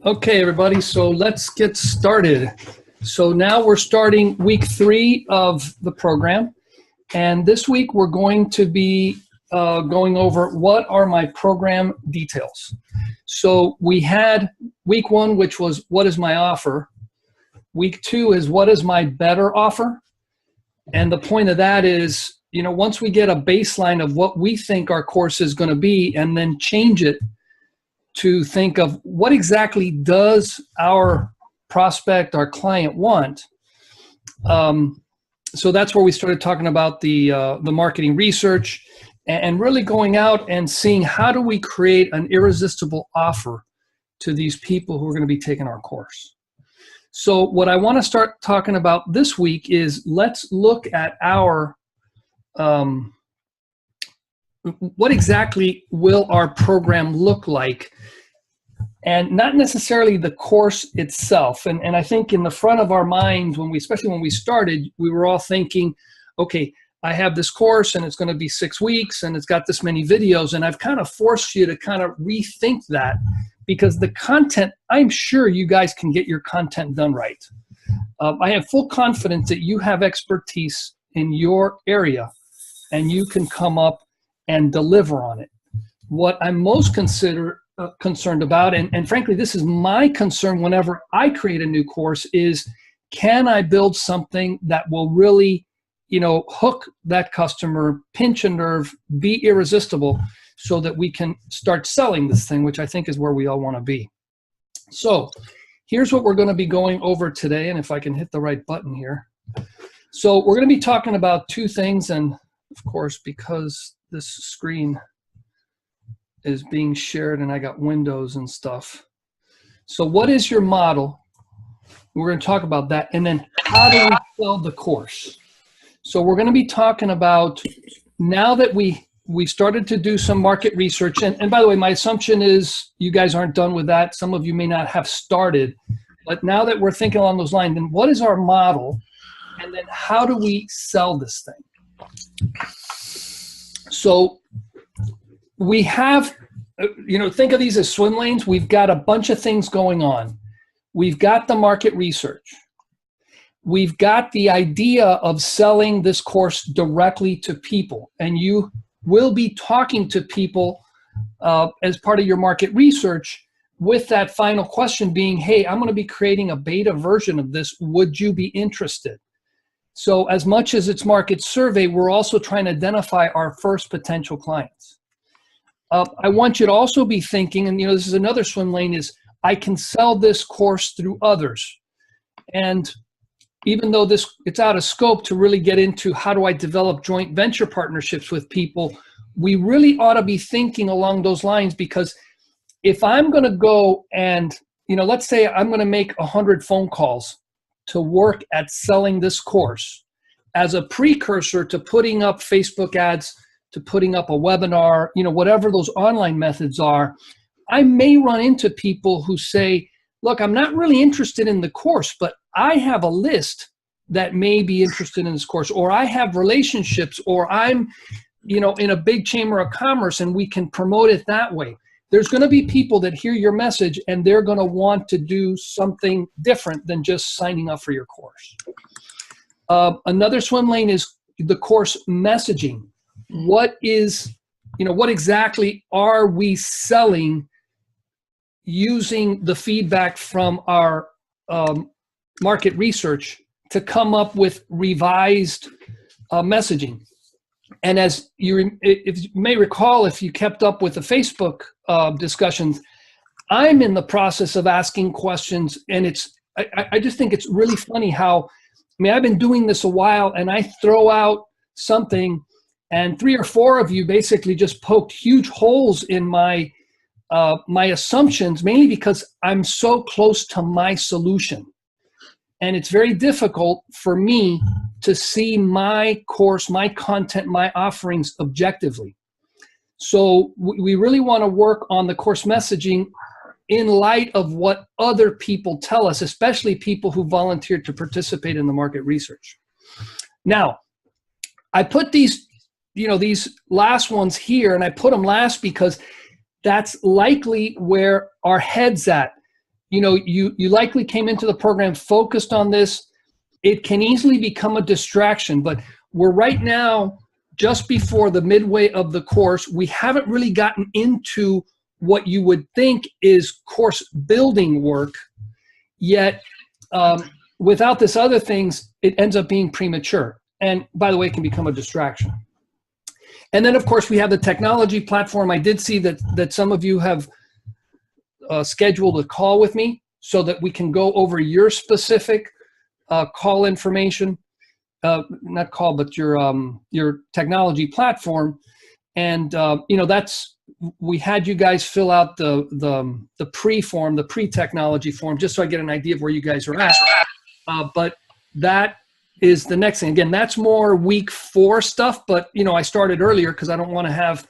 Okay, everybody, so let's get started. So now we're starting week 3 of the program, and this week we're going to be going over what are my program details. So we had week 1, which was what is my offer. Week 2 is what is my better offer. And the point of that is, you know, once we get a baseline of what we think our course is going to be and then change it to think of what exactly does our prospect, our client want. So that's where we started talking about the marketing research and really going out and seeing how do we create an irresistible offer to these people who are going to be taking our course. So what I want to start talking about this week is let's look at our what exactly will our program look like, and not necessarily the course itself. And I think in the front of our minds, especially when we started, we were all thinking, okay, I have this course and it's going to be 6 weeks and it's got this many videos, and I've kind of forced you to kind of rethink that, because the content, I'm sure you guys can get your content done right. I have full confidence that you have expertise in your area and you can come up and deliver on it. What I'm most concerned about, and frankly, this is my concern whenever I create a new course, is can I build something that will really, you know, hook that customer, pinch a nerve, be irresistible, so that we can start selling this thing, which I think is where we all want to be. So here's what we're going to be going over today, and if I can hit the right button here. So we're going to be talking about 2 things, and of course, because this screen is being shared and I got windows and stuff. So what is your model? We're going to talk about that. And then how do we sell the course? So we're going to be talking about, now that we started to do some market research, and by the way, my assumption is you guys aren't done with that. Some of you may not have started, but now that we're thinking along those lines, then what is our model? And then how do we sell this thing? So we have, you know, think of these as swim lanes. We've got a bunch of things going on. We've got the market research. We've got the idea of selling this course directly to people. And you will be talking to people as part of your market research, with that final question being, hey, I'm going to be creating a beta version of this. Would you be interested? So as much as it's market survey, we're also trying to identify our first potential clients. I want you to also be thinking, and you know, this is another swim lane, is I can sell this course through others. And even though it's out of scope to really get into how do I develop joint venture partnerships with people, we really ought to be thinking along those lines, because if I'm going to go and, you know, let's say I'm going to make 100 phone calls to work at selling this course as a precursor to putting up Facebook ads, to putting up a webinar, you know, whatever those online methods are, I may run into people who say, look, I'm not really interested in the course, but I have a list that may be interested in this course, or I have relationships, or I'm, you know, in a big chamber of commerce and we can promote it that way. There's going to be people that hear your message and they're going to want to do something different than just signing up for your course. Another swim lane is the course messaging. What is, you know, what exactly are we selling using the feedback from our market research to come up with revised messaging? And as if you may recall, if you kept up with the Facebook discussions, I'm in the process of asking questions, and I just think it's really funny how, I mean, I've been doing this a while, and I throw out something, and 3 or 4 of you basically just poked huge holes in my assumptions, mainly because I'm so close to my solution. And it's very difficult for me to see my course, my content, my offerings objectively. So we really want to work on the course messaging in light of what other people tell us, especially people who volunteered to participate in the market research. Now, I put these, you know, these last ones here, and I put them last because that's likely where our head's at. you likely came into the program focused on this. It can easily become a distraction, but we're right now just before the midway of the course. We haven't really gotten into what you would think is course building work yet. Without this other things, it ends up being premature. And by the way, it can become a distraction. And then, of course, we have the technology platform. I did see that some of you have scheduled a call with me so that we can go over your specific call information, not call, but your technology platform. And, we had you guys fill out the pre-form, the pre-technology form, just so I get an idea of where you guys are at. But that is the next thing. Again, that's more week 4 stuff, but I started earlier because I don't want to have,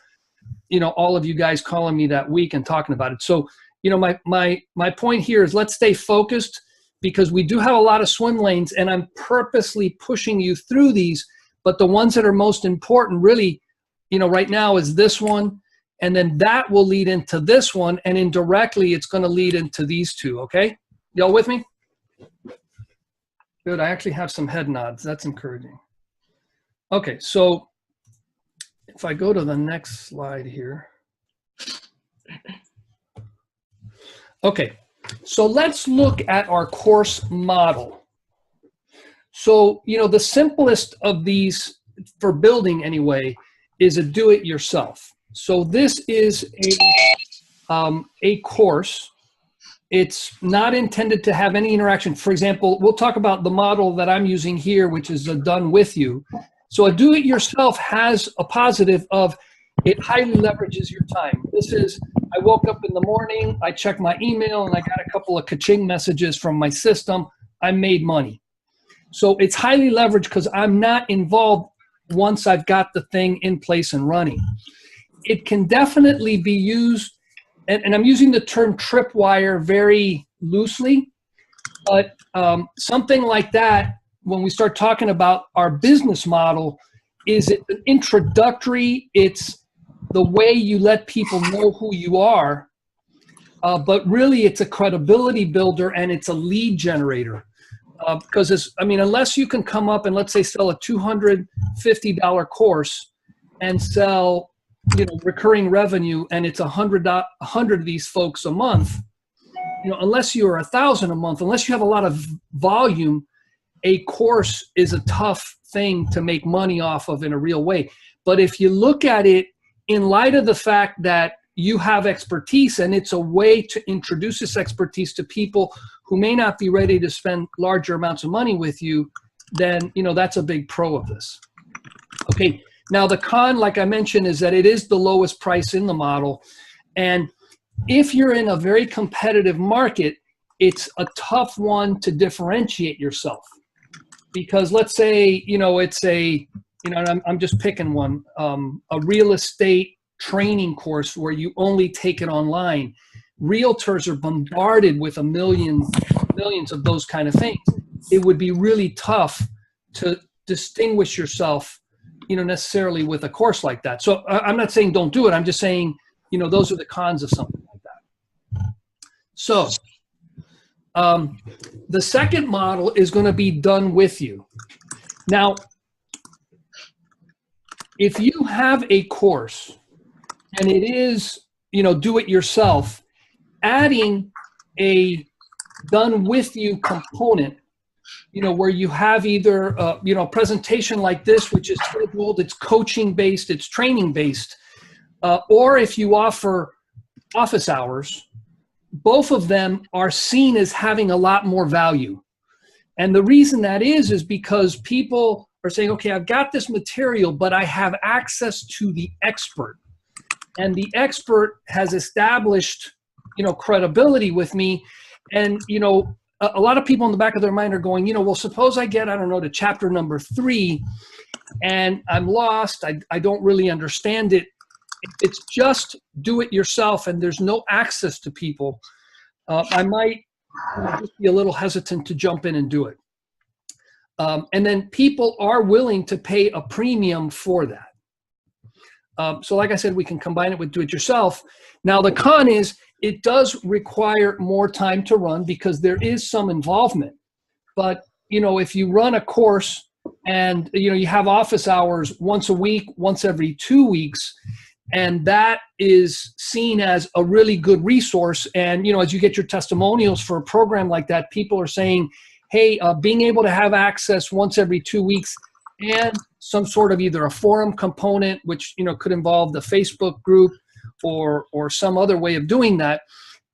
all of you guys calling me that week and talking about it. So, my point here is let's stay focused, because we do have a lot of swim lanes, and I'm purposely pushing you through these, but the ones that are most important really, right now is this one, and then that will lead into this one, and indirectly it's going to lead into these two, okay? Y'all with me? Good, I actually have some head nods. That's encouraging. Okay, so if I go to the next slide here. Okay, so let's look at our course model. So, the simplest of these, for building anyway, is a do-it-yourself. So this is a course. It's not intended to have any interaction. For example, we'll talk about the model that I'm using here, which is a done with you. So a do-it-yourself has a positive of it highly leverages your time. This is, I woke up in the morning, I checked my email, and I got a couple of ka-ching messages from my system. I made money. So it's highly leveraged because I'm not involved once I've got the thing in place and running. It can definitely be used, and I'm using the term tripwire very loosely, but something like that, when we start talking about our business model, is it an introductory, it's the way you let people know who you are, but really it's a credibility builder and it's a lead generator. Because unless you can come up and let's say sell a $250 course and sell, recurring revenue, and it's 100 of these folks a month, unless you're 1,000 a month, unless you have a lot of volume, a course is a tough thing to make money off of in a real way. But if you look at it in light of the fact that you have expertise and it's a way to introduce this expertise to people who may not be ready to spend larger amounts of money with you, then, that's a big pro of this. Okay, now the con, like I mentioned, is that it is the lowest price in the model. And if you're in a very competitive market, it's a tough one to differentiate yourself. Because let's say, it's and I'm just picking one, a real estate training course where you only take it online. Realtors are bombarded with millions of those kind of things. It would be really tough to distinguish yourself, necessarily with a course like that. So I'm not saying don't do it. I'm just saying, those are the cons of something like that. So the second model is going to be done with you. Now, if you have a course and it is, do it yourself, adding a done with you component, where you have either, a presentation like this, which is scheduled, it's coaching based, it's training based, or if you offer office hours, both of them are seen as having a lot more value. And the reason that is because people are saying, okay, I've got this material, but I have access to the expert. And the expert has established, credibility with me. And, a lot of people in the back of their mind are going, well, suppose I get, I don't know, to chapter number 3 and I'm lost. I don't really understand it. It's just do it yourself and there's no access to people. I might just be a little hesitant to jump in and do it. And then people are willing to pay a premium for that. So like I said, we can combine it with do-it-yourself. Now, the con is it does require more time to run because there is some involvement. But, you know, if you run a course and, you know, you have office hours once a week, once every 2 weeks, and that is seen as a really good resource. And, you know, as you get your testimonials for a program like that, people are saying, hey, being able to have access once every 2 weeks and some sort of either a forum component, which, you know, could involve the Facebook group or some other way of doing that,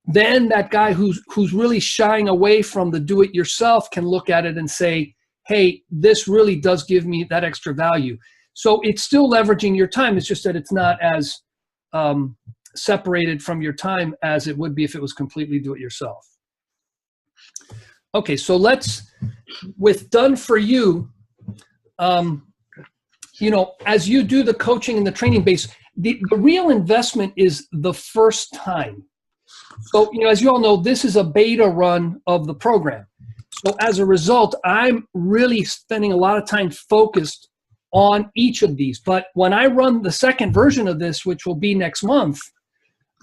then that guy who's really shying away from the do-it-yourself can look at it and say, hey, this really does give me that extra value. So it's still leveraging your time. It's just that it's not as separated from your time as it would be if it was completely do-it-yourself. Okay, so with Done For You, you know, as you do the coaching and the training base, the real investment is the first time. So, you know, as you all know, this is a beta run of the program. So as a result, I'm really spending a lot of time focused on each of these. But when I run the second version of this, which will be next month,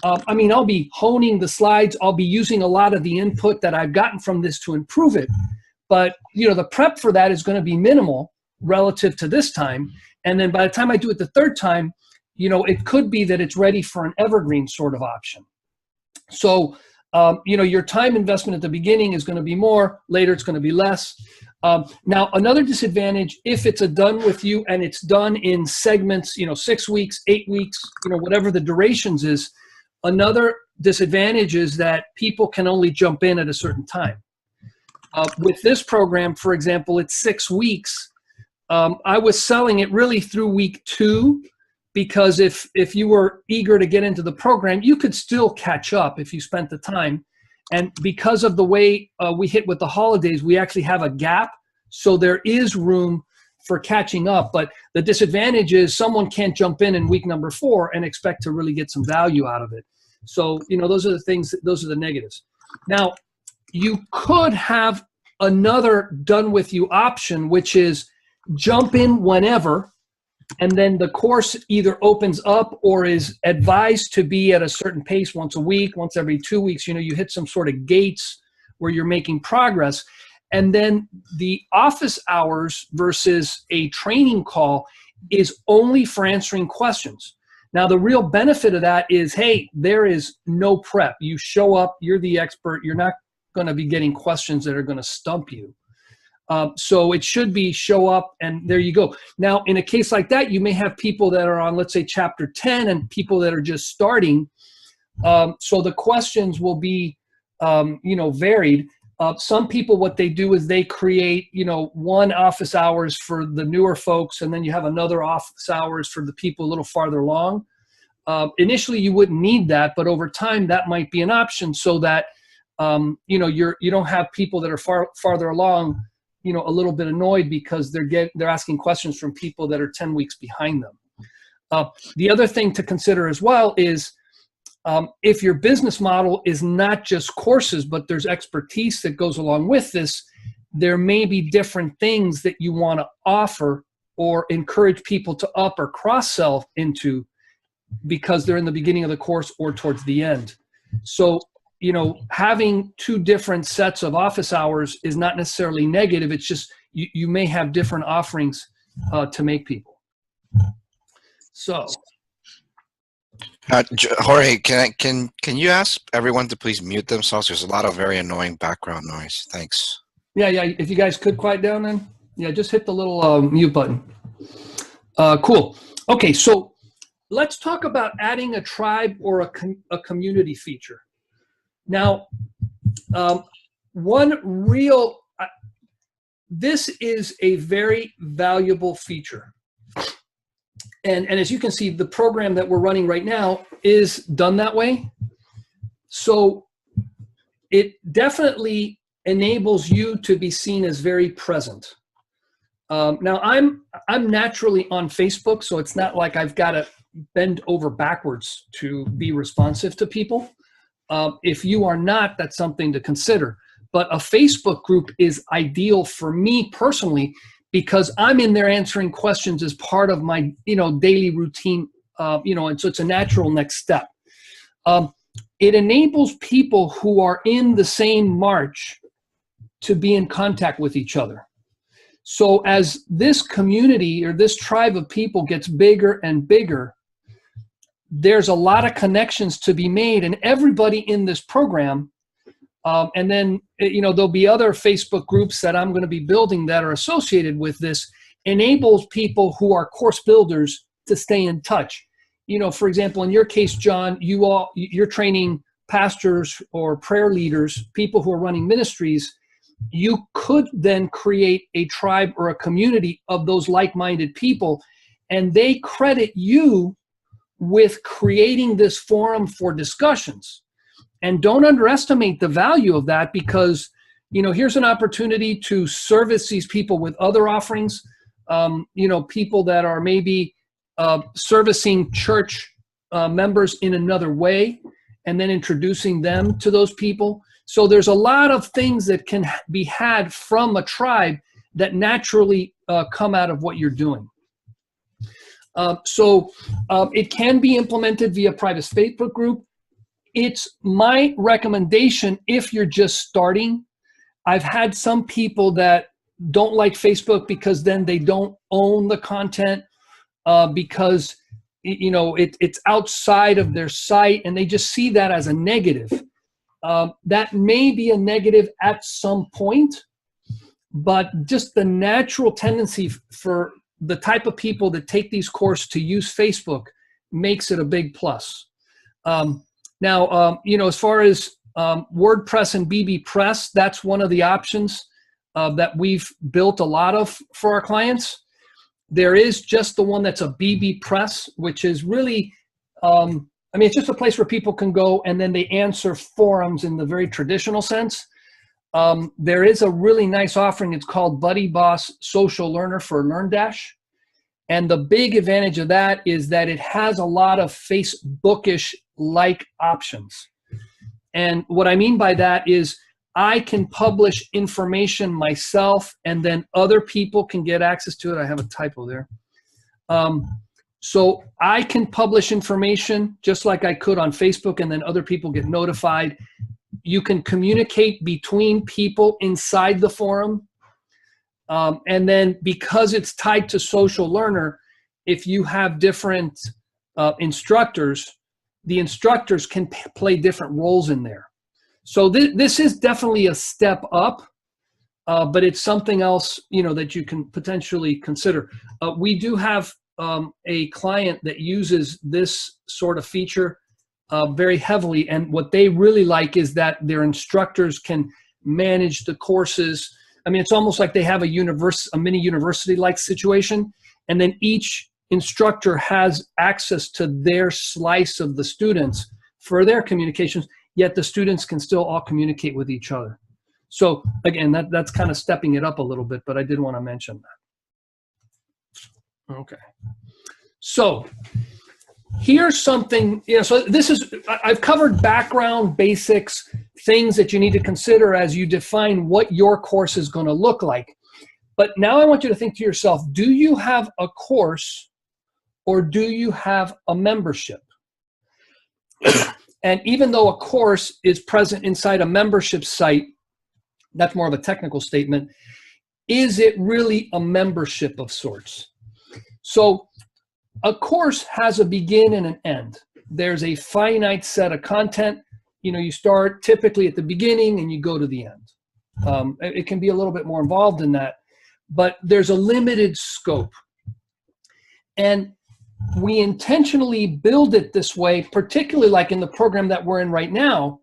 I mean, I'll be honing the slides. I'll be using a lot of the input that I've gotten from this to improve it. But, you know, the prep for that is going to be minimal relative to this time. And then by the time I do it the third time, you know, it could be that it's ready for an evergreen sort of option. So, you know, your time investment at the beginning is going to be more, later it's going to be less. Now, another disadvantage, if it's a Done With You and it's done in segments, you know, 6 weeks, 8 weeks, you know, whatever the durations is, another disadvantage is that people can only jump in at a certain time. With this program, for example, it's 6 weeks. I was selling it really through week 2, because if you were eager to get into the program, you could still catch up if you spent the time. And because of the way we hit with the holidays, we actually have a gap. So there is room for catching up. But the disadvantage is someone can't jump in week number 4 and expect to really get some value out of it. So, you know, those are the things, those are the negatives. Now, you could have another Done With You option, which is jump in whenever, and then the course either opens up or is advised to be at a certain pace once a week, once every 2 weeks. You know, you hit some sort of gates where you're making progress. And then the office hours versus a training call is only for answering questions. Now, the real benefit of that is, hey, there is no prep. You show up, you're the expert. You're not going to be getting questions that are going to stump you. So it should be show up and there you go. Now, in a case like that, you may have people that are on, let's say, chapter 10 and people that are just starting. So the questions will be, you know, varied. Some people, what they do is they create, you know, one office hours for the newer folks, and then you have another office hours for the people a little farther along. Initially, you wouldn't need that, but over time, that might be an option so that, you know, you don't have people that are farther along, you know, a little bit annoyed because they're asking questions from people that are 10 weeks behind them. The other thing to consider as well is if your business model is not just courses, but there's expertise that goes along with this, there may be different things that you want to offer or encourage people to up or cross-sell into because they're in the beginning of the course or towards the end. So, you know, having 2 different sets of office hours is not necessarily negative. It's just you may have different offerings to make people. So, Jorge, can you ask everyone to please mute themselves? There's a lot of very annoying background noise. Thanks. Yeah. If you guys could quiet down, then yeah, just hit the little mute button. Cool. Okay, so let's talk about adding a tribe or a community feature. Now, this is a very valuable feature. And as you can see, the program that we're running right now is done that way. So it definitely enables you to be seen as very present. Now, I'm naturally on Facebook, so it's not like I've got to bend over backwards to be responsive to people. If you are not, that's something to consider. But a Facebook group is ideal for me personally because I'm in there answering questions as part of my, you know, daily routine and so it's a natural next step. It enables people who are in the same march to be in contact with each other. So as this community or this tribe of people gets bigger and bigger, there's a lot of connections to be made, and everybody in this program, and then, there'll be other Facebook groups that I'm going to be building that are associated with this, enables people who are course builders to stay in touch. For example, in your case, John, you're training pastors or prayer leaders, people who are running ministries. You could then create a tribe or a community of those like-minded people, and they credit you with creating this forum for discussions. And don't underestimate the value of that, because, here's an opportunity to service these people with other offerings, people that are maybe servicing church members in another way, and then introducing them to those people. So there's a lot of things that can be had from a tribe that naturally come out of what you're doing. So it can be implemented via private Facebook group. It's my recommendation if you're just starting. I've had some people that don't like Facebook because then they don't own the content, because it's outside of their site, and they just see that as a negative. That may be a negative at some point, but just the natural tendency for the type of people that take these courses to use Facebook makes it a big plus. Now, as far as WordPress and BB Press, that's one of the options that we've built a lot of for our clients. There is just the one that's a BB Press, which is really, it's just a place where people can go and then they answer forums in the very traditional sense. There is a really nice offering. It's called Buddy Boss Social Learner for LearnDash. And the big advantage of that is that it has a lot of Facebookish-like options. And what I mean by that is I can publish information myself, and then other people can get access to it. I have a typo there. So I can publish information just like I could on Facebook, and then other people get notified. You can communicate between people inside the forum. And then because it's tied to Social Learner, if you have different instructors, the instructors can play different roles in there. So this is definitely a step up, but it's something else, that you can potentially consider. We do have a client that uses this sort of feature very heavily, and what they really like is that their instructors can manage the courses. It's almost like they have a mini university-like situation, and then each instructor has access to their slice of the students for their communications, yet the students can still all communicate with each other. So again, that's kind of stepping it up a little bit, but I did want to mention that. Okay. So here's something, so I've covered background, basics, things that you need to consider as you define what your course is going to look like. But now I want you to think to yourself, do you have a course or do you have a membership? And even though a course is present inside a membership site, that's more of a technical statement, is it really a membership of sorts? So a course has a begin and an end. There's a finite set of content. You start typically at the beginning and you go to the end. It can be a little bit more involved in that, but there's a limited scope. And we intentionally build it this way, particularly like in the program that we're in right now,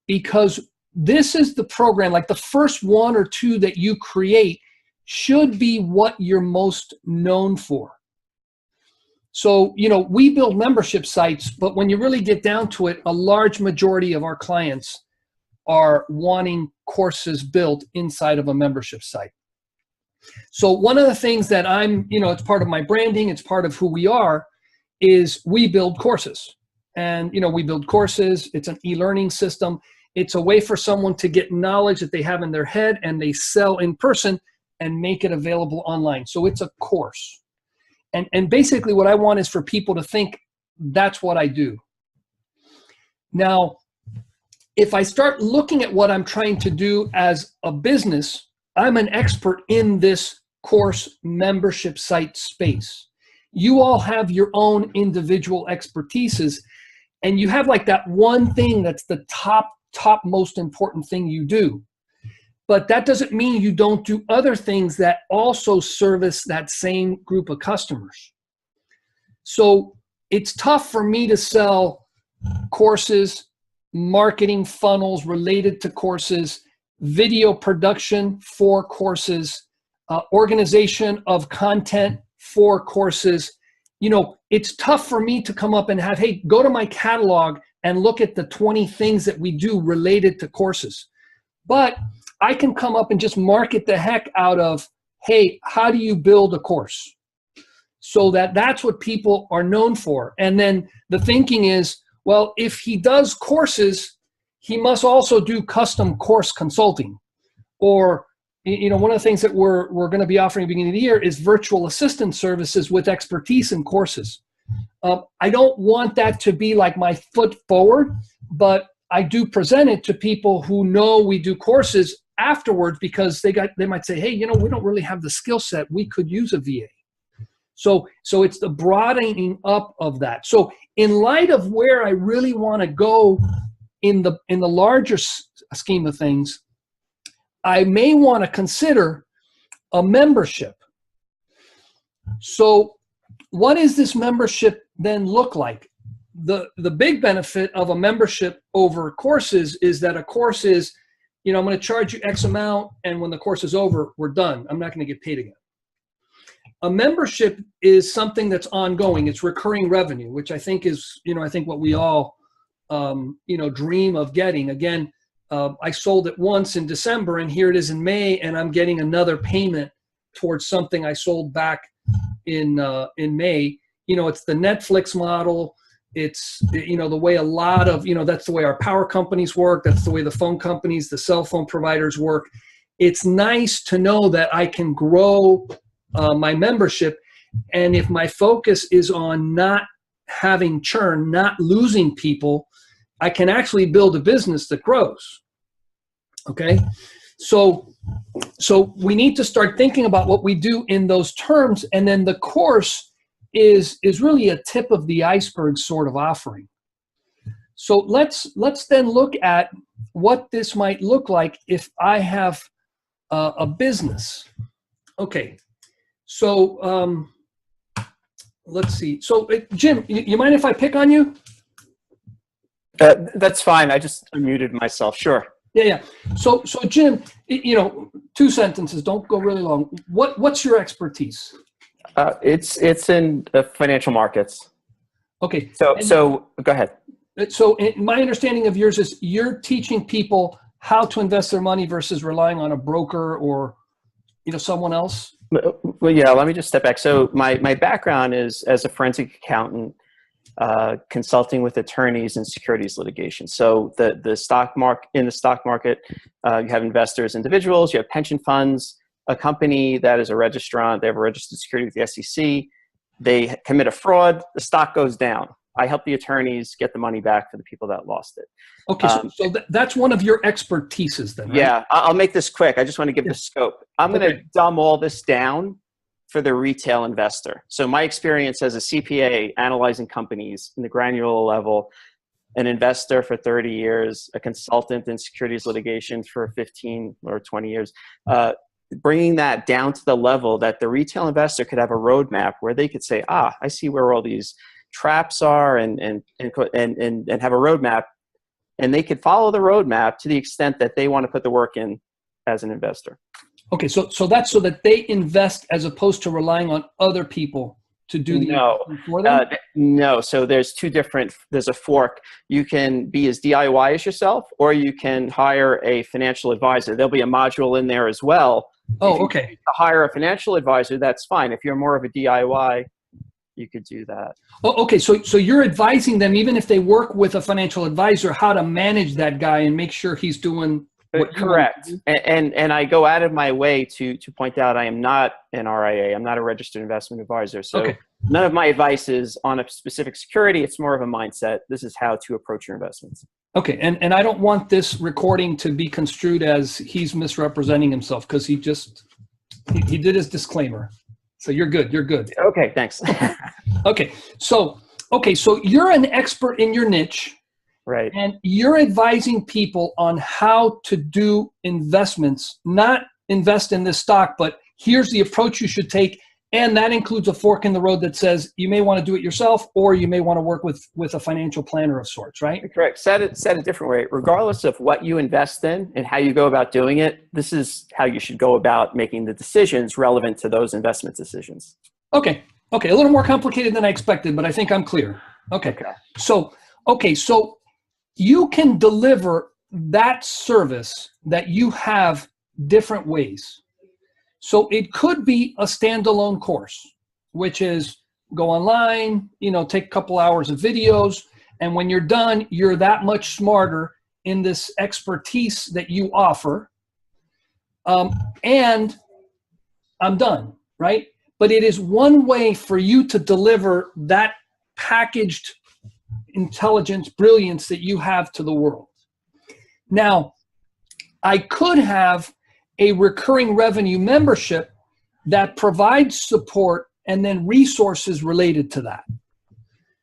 because this is the program, like the first one or two that you create should be what you're most known for. So, we build membership sites, but when you really get down to it, a large majority of our clients are wanting courses built inside of a membership site. So one of the things that it's part of my branding, it's part of who we are, is we build courses. And, we build courses. It's an e-learning system. It's a way for someone to get knowledge that they have in their head and they sell in person and make it available online. So it's a course. And basically what I want is for people to think that's what I do. Now, if I start looking at what I'm trying to do as a business, I'm an expert in this course membership site space. You all have your own individual expertises, and you have like that one thing that's the top most important thing you do. But that doesn't mean you don't do other things that also service that same group of customers. So it's tough for me to sell courses, marketing funnels related to courses, video production for courses, organization of content for courses. You know, it's tough for me to come up and have, hey, go to my catalog and look at the 20 things that we do related to courses. But I can come up and just market the heck out of, hey, how do you build a course? So that's what people are known for. And then the thinking is, well, if he does courses, he must also do custom course consulting. Or, you know, one of the things that we're going to be offering at the beginning of the year is virtual assistant services with expertise in courses. I don't want that to be like my foot forward, but I do present it to people who know we do courses afterwards, because they might say, hey, you know, we don't really have the skill set. We could use a VA. So it's the broadening up of that. So in light of where I really want to go in the larger scheme of things, I may want to consider a membership. So what does this membership then look like? The big benefit of a membership over courses is that a course is, you know, I'm going to charge you X amount, and when the course is over, we're done. I'm not going to get paid again. A membership is something that's ongoing. It's recurring revenue, which I think is, you know, I think what we all, you know, dream of getting. Again, I sold it once in December, and here it is in May, and I'm getting another payment towards something I sold back in May. You know, it's the Netflix model. It's, you know, the way a lot of, you know, that's the way our power companies work. That's the way the phone companies, the cell phone providers work. It's nice to know that I can grow my membership. And if my focus is on not having churn, not losing people, I can actually build a business that grows. Okay. So we need to start thinking about what we do in those terms. And then the course is really a tip of the iceberg sort of offering. So let's then look at what this might look like if I have a business. Okay. So let's see. So Jim, you mind if I pick on you? That's fine. I just unmuted myself. Sure. Yeah. So Jim, you know, 2 sentences. Don't go really long. What's your expertise? It's in the financial markets. Okay. So go ahead. So my understanding of yours is you're teaching people how to invest their money versus relying on a broker or, you know, someone else. Well, yeah. Let me just step back. So my background is as a forensic accountant, consulting with attorneys in securities litigation. So in the stock market, you have investors, individuals, you have pension funds, a company that is a registrant, they have a registered security with the SEC, they commit a fraud, the stock goes down. I help the attorneys get the money back for the people that lost it. Okay, so that's one of your expertises then, right? Yeah, I'll make this quick. I just want to give the scope. I'm going to dumb all this down for the retail investor. So my experience as a CPA analyzing companies in the granular level, an investor for 30 years, a consultant in securities litigation for 15 or 20 years, bringing that down to the level that the retail investor could have a roadmap where they could say, I see where all these traps are and have a roadmap, and they could follow the roadmap to the extent that they want to put the work in as an investor. Okay, so that's so that they invest as opposed to relying on other people to do the investing for them? No, so there's there's a fork. You can be as DIY as yourself, or you can hire a financial advisor. There'll be a module in there as well. Oh, okay. To hire a financial advisor, that's fine. If you're more of a DIY, you could do that. Oh, okay, so you're advising them, even if they work with a financial advisor, how to manage that guy and make sure he's doing what correct. And I go out of my way to point out I am not an RIA. I'm not a registered investment advisor. So None of my advice is on a specific security. It's more of a mindset. This is how to approach your investments. Okay, and I don't want this recording to be construed as he's misrepresenting himself, because he did his disclaimer. So you're good. You're good. Okay, thanks. Okay, so you're an expert in your niche, right? And you're advising people on how to do investments, not invest in this stock, but here's the approach you should take. And that includes a fork in the road that says you may want to do it yourself, or you may want to work with a financial planner of sorts, right? Correct. Said a different way. Regardless of what you invest in and how you go about doing it, this is how you should go about making the decisions relevant to those investment decisions. Okay. A little more complicated than I expected, but I think I'm clear. Okay. So you can deliver that service that you have different ways. So it could be a standalone course, which is go online, take a couple hours of videos. And when you're done, you're that much smarter in this expertise that you offer. And I'm done, right? But it is one way for you to deliver that packaged intelligence, brilliance that you have to the world. Now, I could have a recurring revenue membership that provides support and then resources related to that.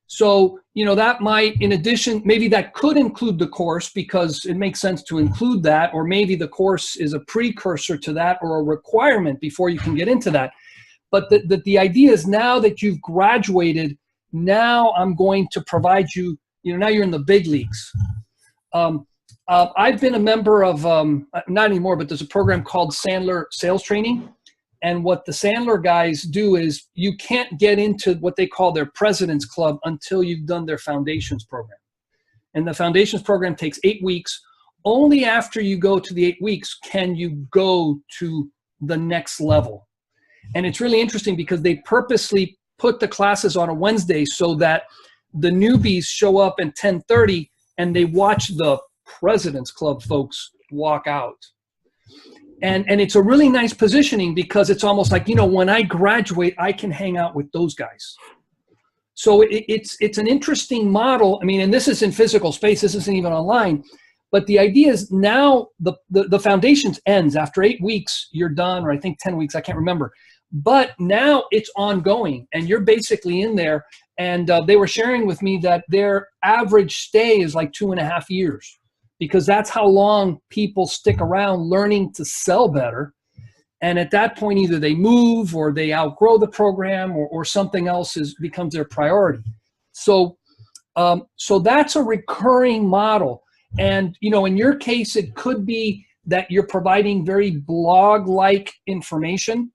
So, that might, in addition, maybe that could include the course because it makes sense to include that, or maybe the course is a precursor to that or a requirement before you can get into that. But the idea is, now that you've graduated, now I'm going to provide you, now you're in the big leagues. I've been a member of, not anymore, but there's a program called Sandler Sales Training. And what the Sandler guys do is you can't get into what they call their President's Club until you've done their Foundations program. And the Foundations program takes 8 weeks. Only after you go to the 8 weeks can you go to the next level. And it's really interesting because they purposely put the classes on a Wednesday so that the newbies show up at 10:30 and they watch the President's Club folks walk out. And it's a really nice positioning because it's almost like, when I graduate, I can hang out with those guys. So it's an interesting model. I mean, and this is in physical space. This isn't even online. But the idea is now the Foundations ends. After 8 weeks, you're done, or I think 10 weeks. I can't remember. But now it's ongoing, and you're basically in there. And they were sharing with me that their average stay is like 2.5 years. Because that's how long people stick around learning to sell better. And at that point, either they move or they outgrow the program, or something else becomes their priority. So that's a recurring model. And, in your case, it could be that you're providing very blog-like information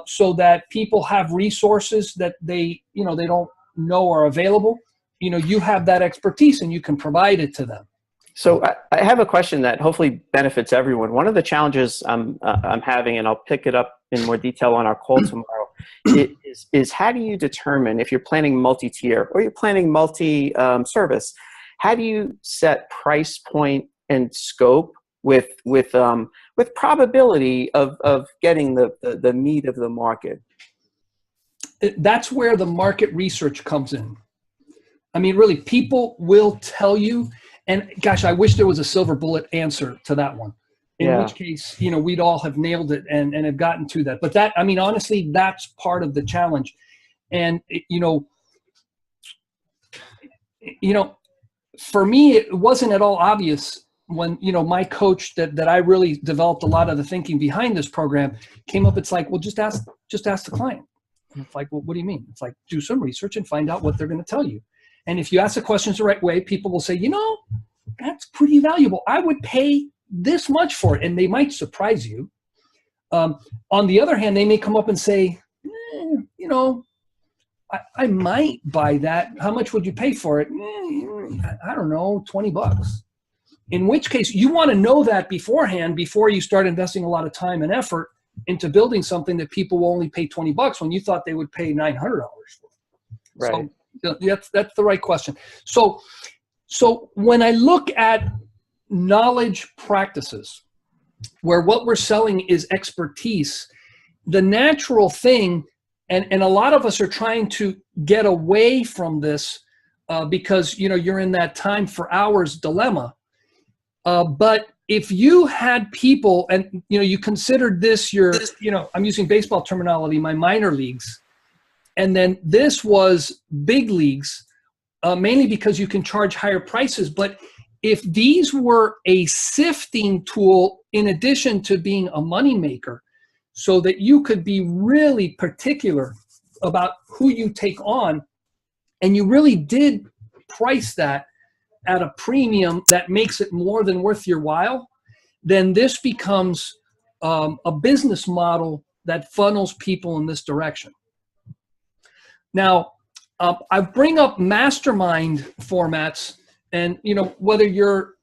so that people have resources that they don't know are available. You have that expertise and you can provide it to them. So I have a question that hopefully benefits everyone. One of the challenges I'm having, and I'll pick it up in more detail on our call tomorrow, is how do you determine if you're planning multi-tier or you're planning multi-service? How do you set price point and scope with probability of getting the meat of the market? That's where the market research comes in. I mean, really, people will tell you. And gosh, I wish there was a silver bullet answer to that one. In which case, we'd all have nailed it and have gotten to that. But that, I mean, honestly, that's part of the challenge. And, for me, it wasn't at all obvious when, my coach that I really developed a lot of the thinking behind this program came up. It's like, well, just ask the client. And it's like, well, what do you mean? It's like, do some research and find out what they're going to tell you. And if you ask the questions the right way, people will say, that's pretty valuable. I would pay this much for it. And they might surprise you. On the other hand, they may come up and say, I might buy that. How much would you pay for it? I don't know, $20. In which case, you want to know that beforehand before you start investing a lot of time and effort into building something that people will only pay $20 when you thought they would pay $900 for. Right. So that's the right question. So when I look at knowledge practices, where what we're selling is expertise, the natural thing And a lot of us are trying to get away from this because, you're in that time for hours dilemma. But if you had people and, you considered this I'm using baseball terminology, my minor leagues, and then this was big leagues, mainly because you can charge higher prices. But if these were a sifting tool in addition to being a moneymaker, so that you could be really particular about who you take on, and you really did price that at a premium that makes it more than worth your while, then this becomes a business model that funnels people in this direction. Now, I bring up mastermind formats, and whether you're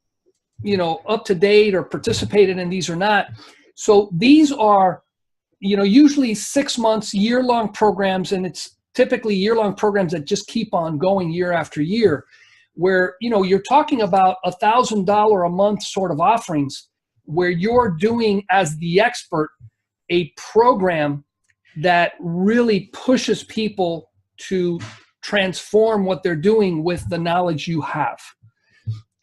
up to date or participated in these or not. So these are usually 6 months, year-long programs, and it's typically year-long programs that just keep on going year after year, where you're talking about $1,000 a month sort of offerings, where you're doing as the expert a program that really pushes people to transform what they're doing with the knowledge you have.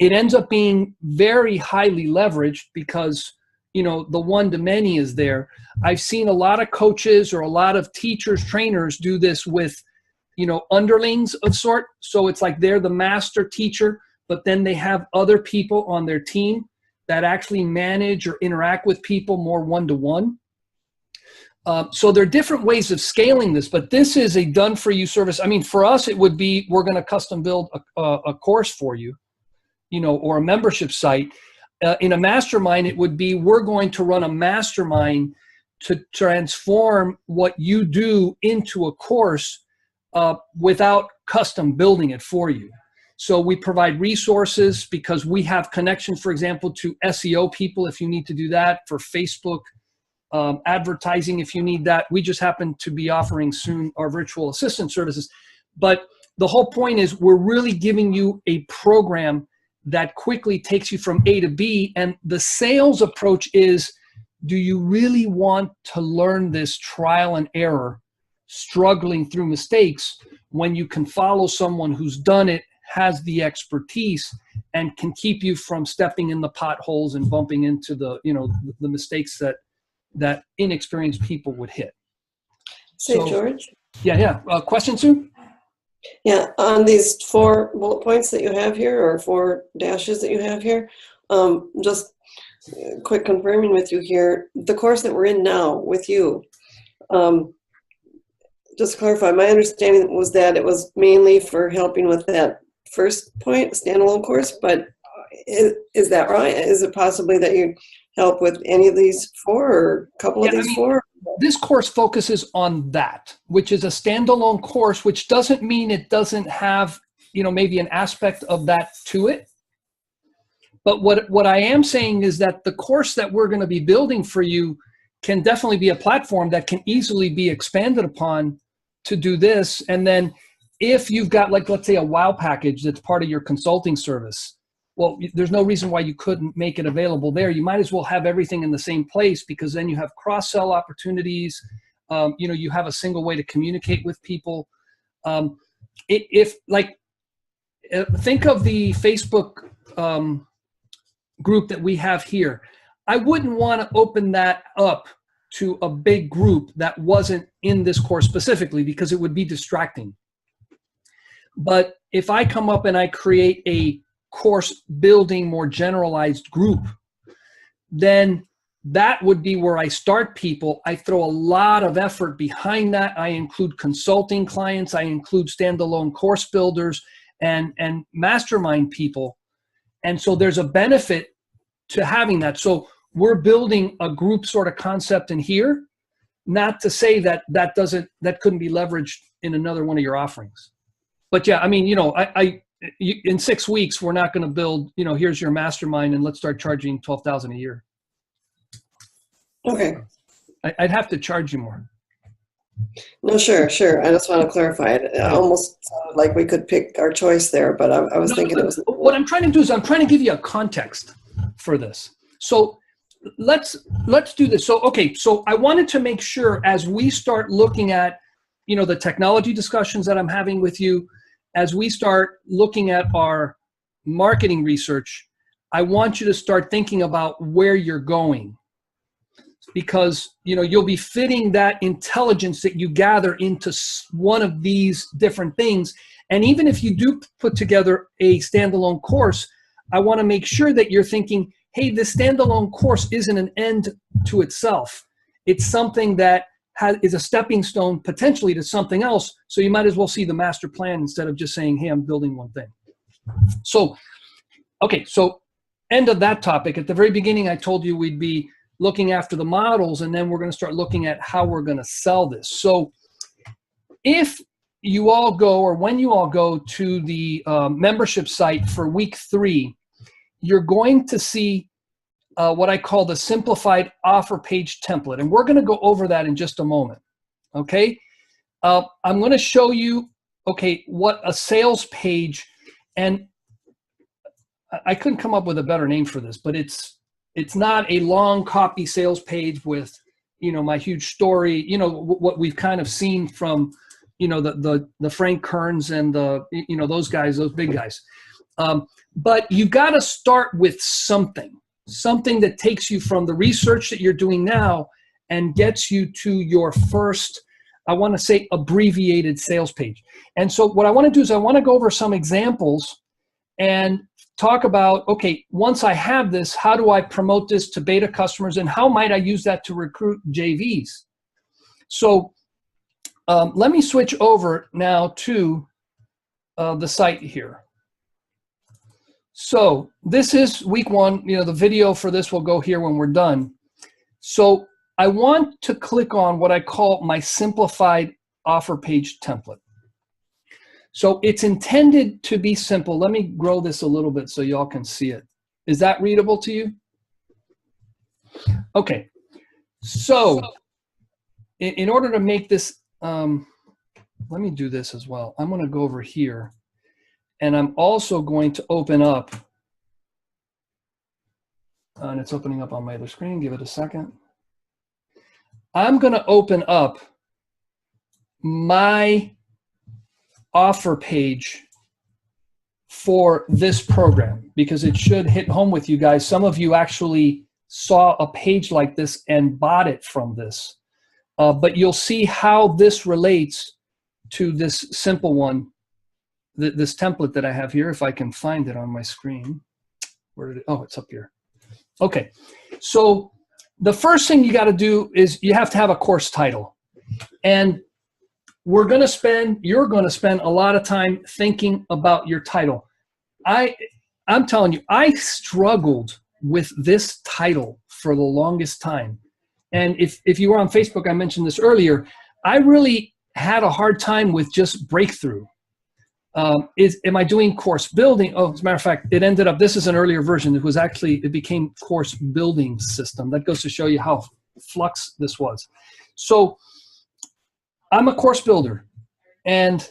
It ends up being very highly leveraged because the one-to-many is there. I've seen a lot of coaches or a lot of teachers, trainers do this with, underlings of sort. So it's like they're the master teacher, but then they have other people on their team that actually manage or interact with people more one-to-one. So there are different ways of scaling this, but this is a done-for-you service. I mean, for us, it would be we're going to custom build a course for you, or a membership site. In a mastermind, it would be we're going to run a mastermind to transform what you do into a course without custom building it for you. So we provide resources because we have connections, for example, to SEO people if you need to do that, for Facebook advertising if you need that. We just happen to be offering soon our virtual assistant services. But the whole point is we're really giving you a program that quickly takes you from A to B. And the sales approach is, do you really want to learn this trial and error, struggling through mistakes, when you can follow someone who's done it, has the expertise, and can keep you from stepping in the potholes and bumping into the mistakes that inexperienced people would hit. Say, George? Yeah. Question, Sue? Yeah, on these 4 bullet points that you have here, or 4 dashes that you have here, just quick confirming with you here, the course that we're in now with you, just to clarify, my understanding was that it was mainly for helping with that first point, standalone course, but is that right? Is it possibly that you help with any of these 4 or a couple of these 4? This course focuses on that, which is a standalone course, which doesn't mean it doesn't have, maybe an aspect of that to it. But what I am saying is that the course that we're going to be building for you can definitely be a platform that can easily be expanded upon to do this. And then if you've got, like, let's say a WOW package that's part of your consulting service, well, there's no reason why you couldn't make it available there. You might as well have everything in the same place, because then you have cross-sell opportunities. You have a single way to communicate with people. Think of the Facebook group that we have here. I wouldn't want to open that up to a big group that wasn't in this course specifically, because it would be distracting. But if I come up and I create a course building more generalized group, then that would be where I start people. I throw a lot of effort behind that. I include consulting clients, I include standalone course builders and mastermind people. And so there's a benefit to having that. So we're building a group sort of concept in here, not to say that that couldn't be leveraged in another one of your offerings. But yeah, I mean, in 6 weeks, we're not going to build, here's your mastermind and let's start charging $12,000 a year. Okay. I'd have to charge you more. No, sure. I just want to clarify it. It almost sounded like we could pick our choice there, but I was thinking it was. What I'm trying to do is I'm trying to give you a context for this. So let's do this. So, okay. So I wanted to make sure as we start looking at you know, the technology discussions that I'm having with you, as we start looking at our marketing research, I want you to start thinking about where you're going, because, you know, you'll be fitting that intelligence that you gather into one of these different things. And even if you do put together a standalone course, I want to make sure that you're thinking, hey, this standalone course isn't an end to itself. It's something that is a stepping stone potentially to something else. So you might as well see the master plan instead of just saying, hey, I'm building one thing. So, okay, so end of that topic. At the very beginning, I told you we'd be looking after the models, and then we're going to start looking at how we're going to sell this. So if you all go, or when you all go to the membership site for week 3, you're going to see what I call the simplified offer page template. And we're going to go over that in just a moment. Okay. I'm going to show you, okay, what a sales page, and I couldn't come up with a better name for this, but it's not a long copy sales page with, you know, my huge story, you know, what we've kind of seen from, you know, the Frank Kerns and the, you know, those guys, those big guys. But you got to start with something that takes you from the research that you're doing now and gets you to your first, I want to say, abbreviated sales page. And so what I want to do is I want to go over some examples and talk about, okay, once I have this, how do I promote this to beta customers, and how might I use that to recruit JVs? So let me switch over now to the site here. So this is week 1. You know, the video for this will go here when we're done. So I want to click on what I call my simplified offer page template. So it's intended to be simple. Let me grow this a little bit so y'all can see it. Is that readable to you? Okay. So in order to make this, let me do this as well. I'm going to go over here, and I'm also going to open up, and it's opening up on my other screen. Give it a second. I'm going to open up my offer page for this program, because it should hit home with you guys. Some of you actually saw a page like this and bought it from this. But you'll see how this relates to this simple one, this template that I have here, if I can find it on my screen. Where did it? Oh, it's up here. Okay. So the first thing you got to do is you have to have a course title. And you're going to spend a lot of time thinking about your title. I'm telling you, I struggled with this title for the longest time. And if you were on Facebook, I mentioned this earlier, I really had a hard time with just breakthrough. Am I doing course building? Oh, as a matter of fact, it ended up, this is an earlier version. It became course building system. That goes to show you how flux this was. So I'm a course builder, and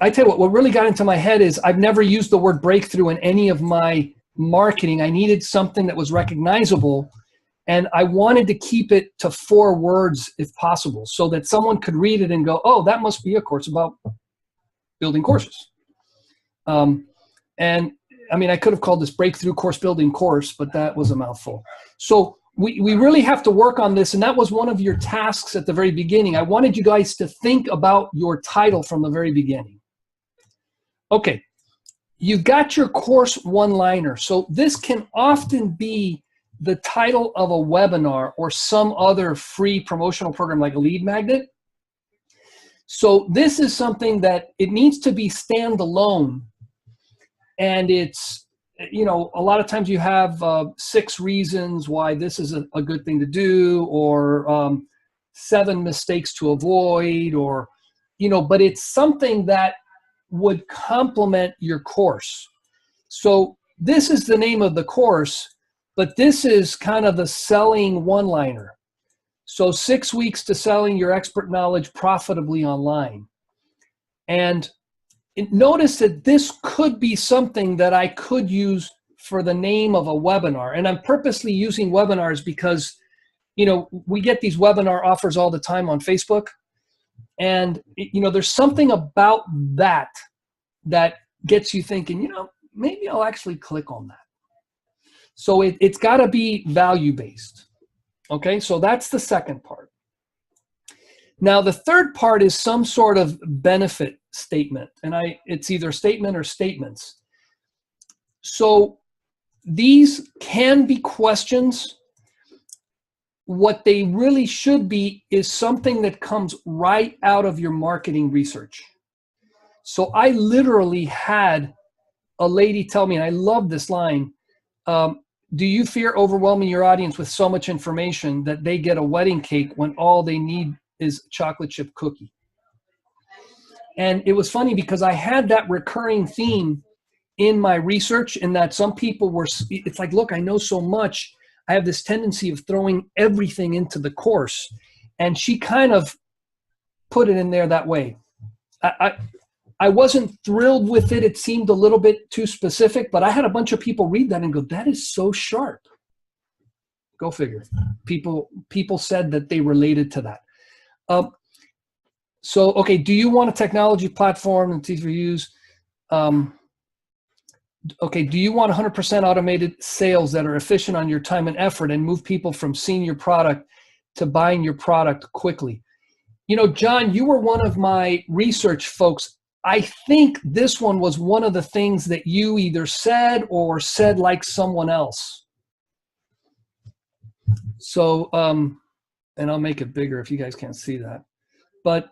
I tell you what really got into my head is I've never used the word breakthrough in any of my marketing. I needed something that was recognizable, and I wanted to keep it to 4 words if possible, so that someone could read it and go, oh, that must be a course about building courses. And I mean, I could have called this breakthrough course building course, but that was a mouthful. So we really have to work on this, and that was one of your tasks at the very beginning. I wanted you guys to think about your title from the very beginning. Okay, you've got your course one-liner. So this can often be the title of a webinar or some other free promotional program like a lead magnet. So this is something that it needs to be standalone, and it's, you know, a lot of times you have 6 reasons why this is a good thing to do, or 7 mistakes to avoid, or, you know, but it's something that would complement your course. So this is the name of the course, but this is kind of the selling one-liner. So 6 weeks to selling your expert knowledge profitably online. And notice that this could be something that I could use for the name of a webinar. And I'm purposely using webinars because, you know, we get these webinar offers all the time on Facebook. And, there's something about that gets you thinking, maybe I'll actually click on that. So it's got to be value-based. Okay, so that's the second part. Now, the third part is some sort of benefit statement, and it's either statement or statements. So these can be questions. What they really should be is something that comes right out of your marketing research. So I literally had a lady tell me, and I love this line, do you fear overwhelming your audience with so much information that they get a wedding cake when all they need is chocolate chip cookie? And it was funny because I had that recurring theme in my research, in that some people it's like, look, I know so much. I have this tendency of throwing everything into the course. And she kind of put it in there that way. I wasn't thrilled with it. It seemed a little bit too specific, but I had a bunch of people read that and go, that is so sharp. Go figure. People said that they related to that. So, okay, do you want a technology platform that's easy to use? Okay, do you want 100% automated sales that are efficient on your time and effort and move people from seeing your product to buying your product quickly? John, you were one of my research folks. I think this one was one of the things that you either said or said like someone else. So, and I'll make it bigger if you guys can't see that. But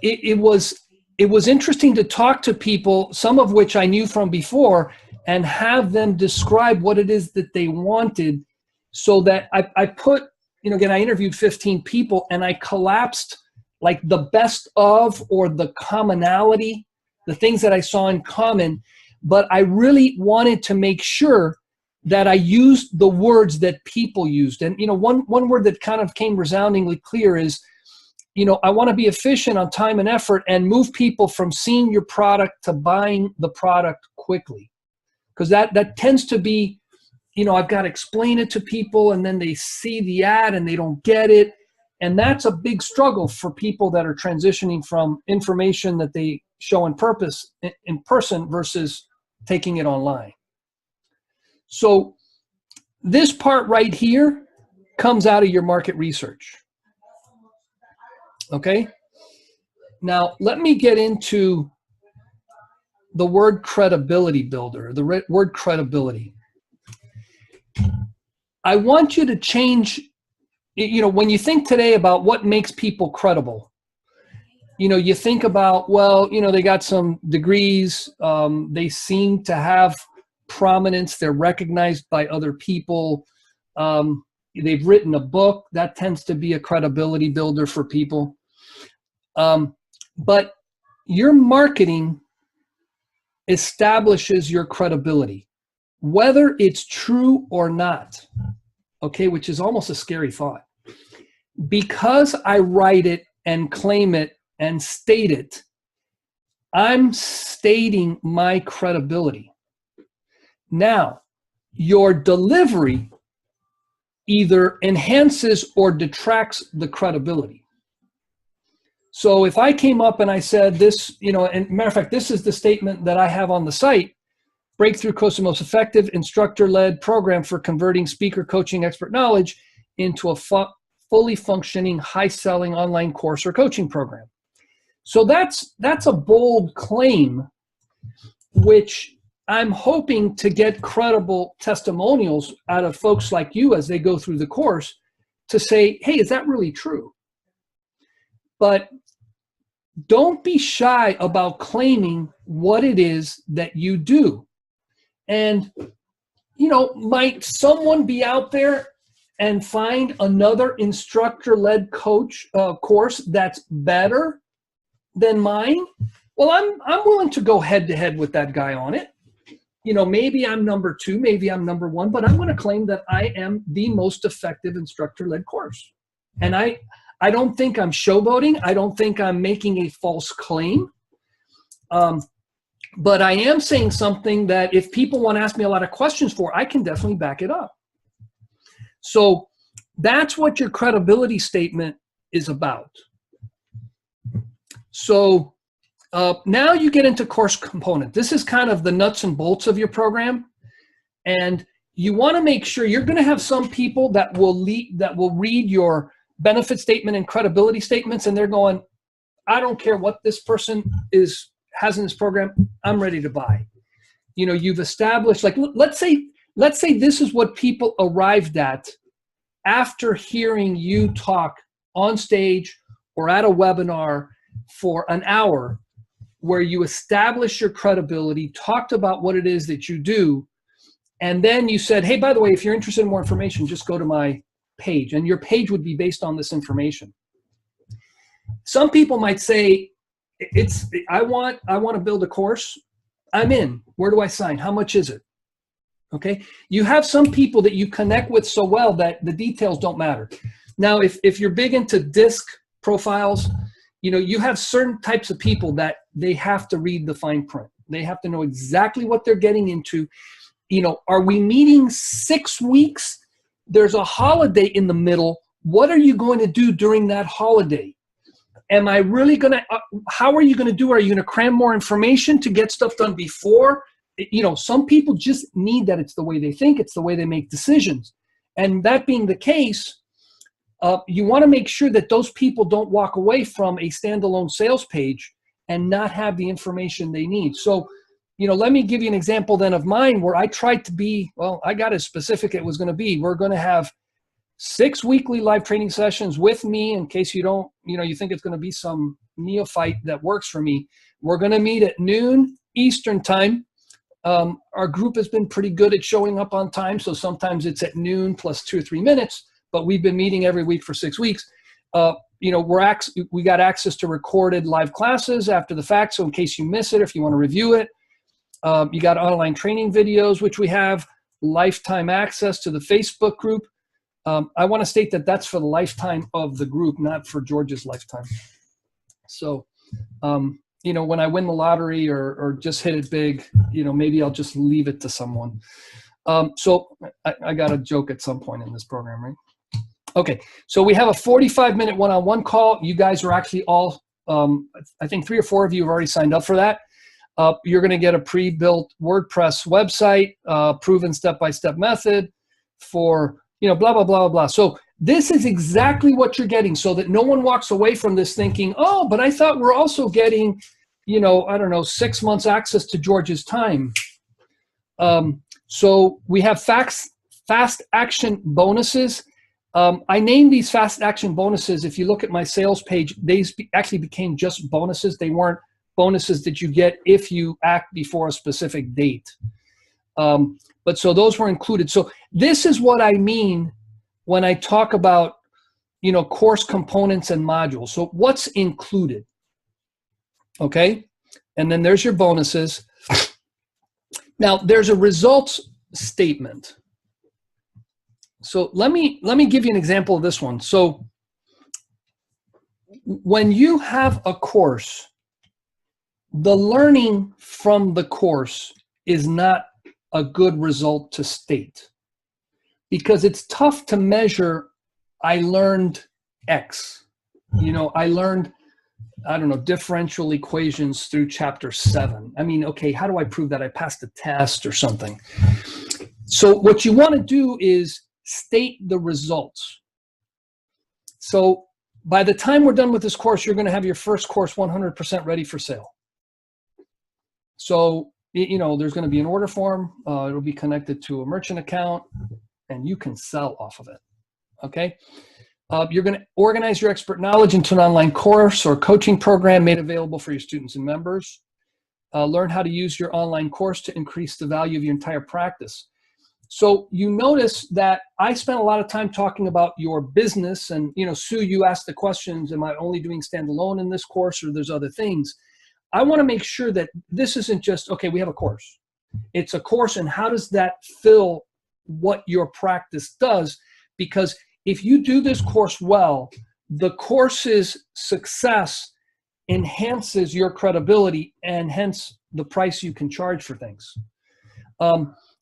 it was interesting to talk to people, some of which I knew from before, and have them describe what it is that they wanted, so that I put, again, I interviewed 15 people and I collapsed like the best of, or the commonality, the things that I saw in common, but I really wanted to make sure that I used the words that people used. And, one word that kind of came resoundingly clear is, I want to be efficient on time and effort and move people from seeing your product to buying the product quickly. Because that tends to be, I've got to explain it to people, and then they see the ad and they don't get it. And that's a big struggle for people that are transitioning from information that they show in person versus taking it online. So this part right here comes out of your market research. Okay? Now, let me get into the word credibility builder, the word credibility. I want you to change, when you think today about what makes people credible, you think about, well, they got some degrees, they seem to have prominence, they're recognized by other people, they've written a book, that tends to be a credibility builder for people. But your marketing establishes your credibility, whether it's true or not, okay, which is almost a scary thought. Because I write it and claim it and state it, I'm stating my credibility. Now, your delivery either enhances or detracts the credibility. So if I came up and I said this, and matter of fact, this is the statement that I have on the site: Breakthrough Course, the most effective instructor-led program for converting speaker coaching expert knowledge into a fully functioning, high-selling online course or coaching program. So that's a bold claim, which I'm hoping to get credible testimonials out of folks like you as they go through the course to say, hey, is that really true? But don't be shy about claiming what it is that you do. And, might someone be out there and find another instructor-led course that's better than mine? Well, I'm willing to go head-to-head with that guy on it. Maybe I'm number 2, maybe I'm number 1, but I'm going to claim that I am the most effective instructor-led course. And I don't think I'm showboating. I don't think I'm making a false claim. But I am saying something that if people want to ask me a lot of questions for, I can definitely back it up. So that's what your credibility statement is about. So now you get into course component. This is kind of the nuts and bolts of your program. And you want to make sure you're going to have some people that will read your benefit statement and credibility statements, and they're going, I don't care what this person has in this program, I'm ready to buy. You know, you've established, like, let's say this is what people arrived at after hearing you talk on stage or at a webinar for an hour, where you establish your credibility, talked about what it is that you do, and then you said, hey, by the way, if you're interested in more information, just go to my page. And your page would be based on this information. Some people might say, I want to build a course. I'm in. Where do I sign? How much is it? Okay. You have some people that you connect with so well that the details don't matter. Now, if you're big into disc profiles, you know, you have certain types of people that they have to read the fine print. They have to know exactly what they're getting into. You know, are we meeting 6 weeks? There's a holiday in the middle. What are you going to do during that holiday? Am I really going to, how are you going to do? Are you going to cram more information to get stuff done before? You know, some people just need that. It's the way they think. It's the way they make decisions. And that being the case, you want to make sure that those people don't walk away from a standalone sales page and not have the information they need. So, you know, let me give you an example then of mine where I tried to be, well, I got as specific it was going to be. We're going to have 6 weekly live training sessions with me, in case you don't, you know, you think it's going to be some neophyte that works for me. We're going to meet at noon Eastern time. Our group has been pretty good at showing up on time. So sometimes it's at noon plus 2 or 3 minutes, but we've been meeting every week for 6 weeks. You know, we got access to recorded live classes after the fact. So in case you miss it, if you want to review it, you got online training videos, which we have, lifetime access to the Facebook group. I want to state that that's for the lifetime of the group, not for George's lifetime. So, you know, when I win the lottery or just hit it big, you know, maybe I'll just leave it to someone. So I got a joke at some point in this program, right? Okay, so we have a 45-minute one-on-one call. You guys are actually all, I think 3 or 4 of you have already signed up for that. You're going to get a pre-built WordPress website, proven step-by-step method for, you know, blah, blah, blah, blah. So this is exactly what you're getting, so that no one walks away from this thinking, oh, but I thought we're also getting, you know, I don't know, 6 months access to George's time. So we have fast action bonuses. I named these fast action bonuses. If you look at my sales page, they actually became just bonuses. They weren't bonuses that you get if you act before a specific date. But so those were included. So this is what I mean when I talk about, you know, course components and modules. So what's included? Okay. And then there's your bonuses. Now there's a results statement. So let me give you an example of this one. So when you have a course, the learning from the course is not a good result to state, because it's tough to measure. I learned X, you know, I learned, I don't know, differential equations through chapter 7. I mean, okay, how do I prove that I passed a test or something? So what you want to do is state the results. So by the time we're done with this course, you're going to have your first course 100% ready for sale. So, you know, there's going to be an order form. It'll be connected to a merchant account, and you can sell off of it. Okay. You're going to organize your expert knowledge into an online course or coaching program made available for your students and members. Learn how to use your online course to increase the value of your entire practice. So you notice that I spent a lot of time talking about your business, and, you know, Sue, you asked the questions, am I only doing standalone in this course, or there's other things? I want to make sure that this isn't just, okay, we have a course. It's a course, and how does that fill what your practice does? Because if you do this course well, the course's success enhances your credibility and hence the price you can charge for things.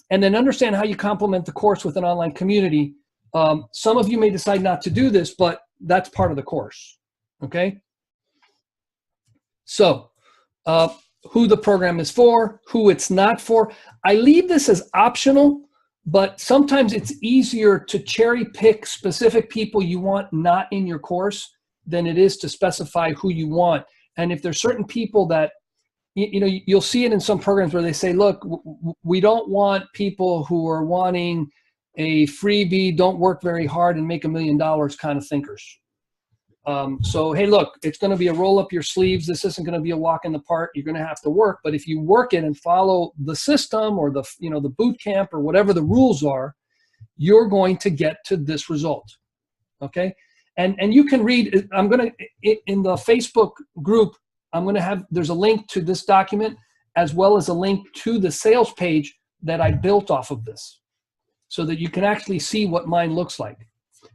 And then understand how you complement the course with an online community. Some of you may decide not to do this, but that's part of the course, okay? So who the program is for, who it's not for. I leave this as optional, but sometimes it's easier to cherry pick specific people you want not in your course than it is to specify who you want. And if there's certain people that, you know, you'll see it in some programs where they say, look, we don't want people who are wanting a freebie, don't work very hard and make $1 million kind of thinkers. So, hey, look, it's going to be a roll up your sleeves. This isn't going to be a walk in the park. You're going to have to work. But if you work it and follow the system or the, you know, the boot camp or whatever the rules are, you're going to get to this result. Okay. And you can read, I'm going to, in the Facebook group, I'm going to have, there's a link to this document as well as a link to the sales page that I built off of this so that you can actually see what mine looks like.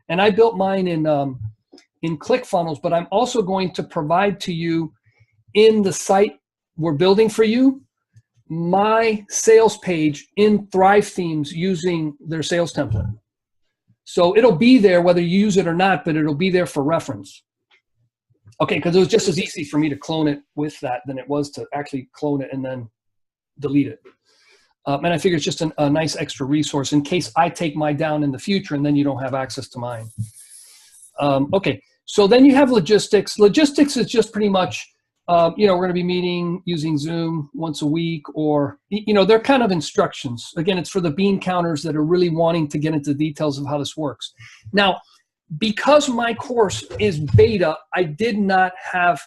And I built mine in ClickFunnels, but I'm also going to provide to you in the site we're building for you, my sales page in Thrive Themes using their sales template. So it'll be there whether you use it or not, but it'll be there for reference. Okay, because it was just as easy for me to clone it with that than it was to actually clone it and then delete it. And I figure it's just a nice extra resource in case I take mine down in the future and then you don't have access to mine. Okay, so then you have logistics. Logistics is just pretty much, you know, we're going to be meeting using Zoom once a week, or, you know, they're kind of instructions. Again, it's for the bean counters that are really wanting to get into the details of how this works. Now, because my course is beta, I did not have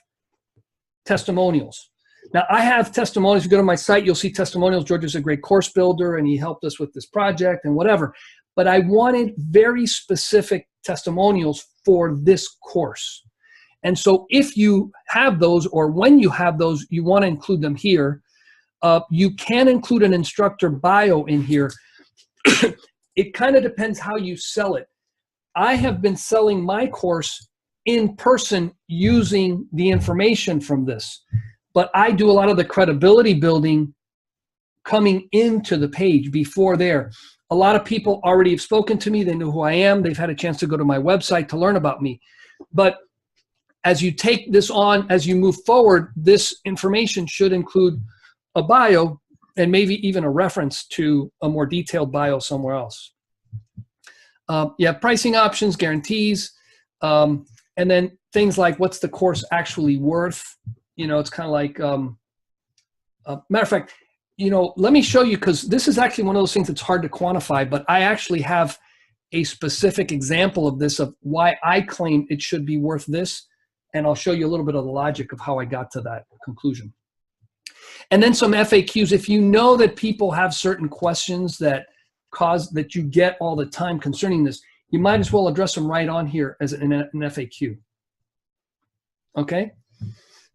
testimonials. Now, I have testimonials. If you go to my site, you'll see testimonials. George is a great course builder, and he helped us with this project and whatever. But I wanted very specific testimonials for this course. And so if you have those, or when you have those, you want to include them here. You can include an instructor bio in here. It kind of depends how you sell it. I have been selling my course in person using the information from this, but I do a lot of the credibility building coming into the page before there. A lot of people already have spoken to me. They know who I am. They've had a chance to go to my website to learn about me. But as you take this on, as you move forward, this information should include a bio and maybe even a reference to a more detailed bio somewhere else. You have pricing options, guarantees, and then things like what's the course actually worth. You know, it's kind of like, matter of fact, you know, let me show you, because this is actually one of those things that's hard to quantify, but I actually have a specific example of this, of why I claim it should be worth this, and I'll show you a little bit of the logic of how I got to that conclusion. And then some FAQs. If you know that people have certain questions that you get all the time concerning this, you might as well address them right on here as an FAQ. Okay?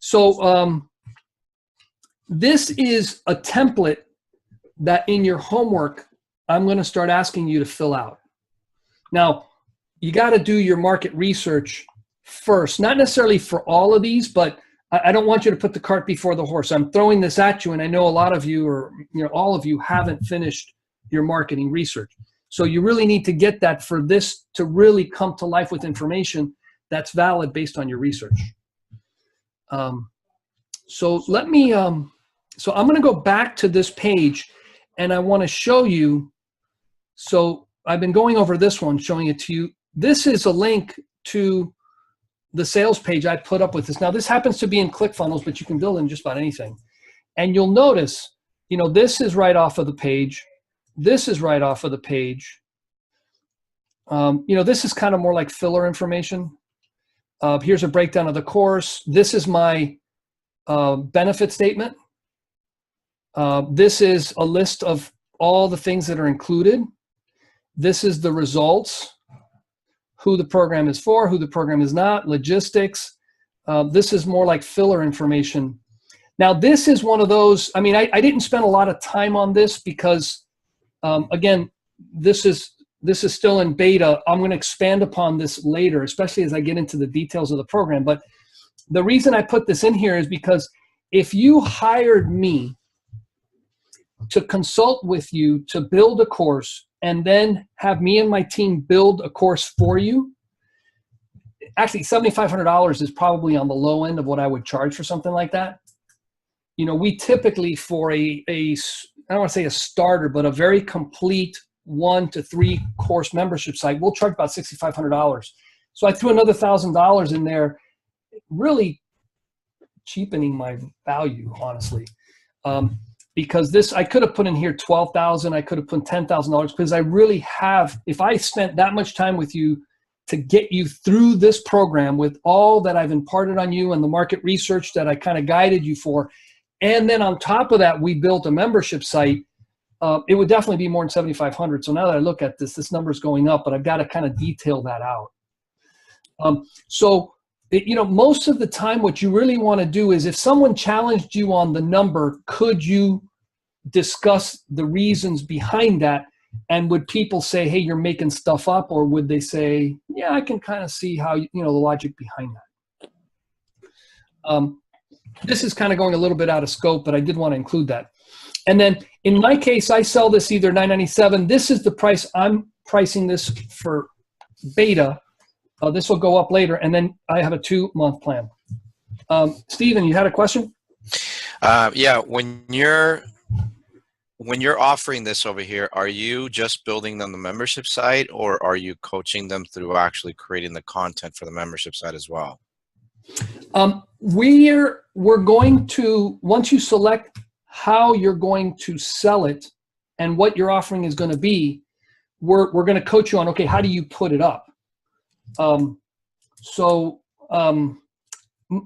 So this is a template that in your homework, I'm going to start asking you to fill out. Now, you got to do your market research first, not necessarily for all of these, but I don't want you to put the cart before the horse. I'm throwing this at you, and I know a lot of you, or you know, all of you haven't finished your marketing research. So you really need to get that for this to really come to life with information that's valid based on your research. So let me, so I'm going to go back to this page, and I want to show you. So I've been going over this one, showing it to you. This is a link to the sales page I put up with this. Now, this happens to be in ClickFunnels, but you can build in just about anything. And you'll notice, you know, this is right off of the page. This is right off of the page. You know, this is kind of more like filler information. Here's a breakdown of the course. This is my benefit statement. This is a list of all the things that are included. This is the results, who the program is for, who the program is not, logistics. This is more like filler information. Now, this is one of those, I mean, I didn't spend a lot of time on this because, again, this is still in beta. I'm going to expand upon this later, especially as I get into the details of the program. But the reason I put this in here is because if you hired me to consult with you to build a course and then have me and my team build a course for you, actually $7,500 is probably on the low end of what I would charge for something like that. You know, we typically for I don't want to say a starter, but a very complete 1 to 3 course membership site, we'll charge about $6,500. So I threw another $1,000 in there, really cheapening my value, honestly. Because this, I could have put in here $12,000, I could have put $10,000 because I really have, if I spent that much time with you to get you through this program with all that I've imparted on you and the market research that I kind of guided you for, and then on top of that, we built a membership site, it would definitely be more than 7,500. So now that I look at this number is going up, but I've got to kind of detail that out. You know, most of the time what you really want to do is if someone challenged you on the number, could you discuss the reasons behind that? And would people say, hey, you're making stuff up? Or would they say, yeah, I can kind of see how, you know, the logic behind that. This is kind of going a little bit out of scope, but I did want to include that. And then in my case, I sell this either $997. This is the price I'm pricing this for beta. This will go up later, and then I have a 2-month plan. Stephen, you had a question? Yeah, when you're offering this over here, are you just building them the membership site, or are you coaching them through actually creating the content for the membership site as well? We're going to, once you select how you're going to sell it and what your offering is going to be, we're going to coach you on, okay, how do you put it up? You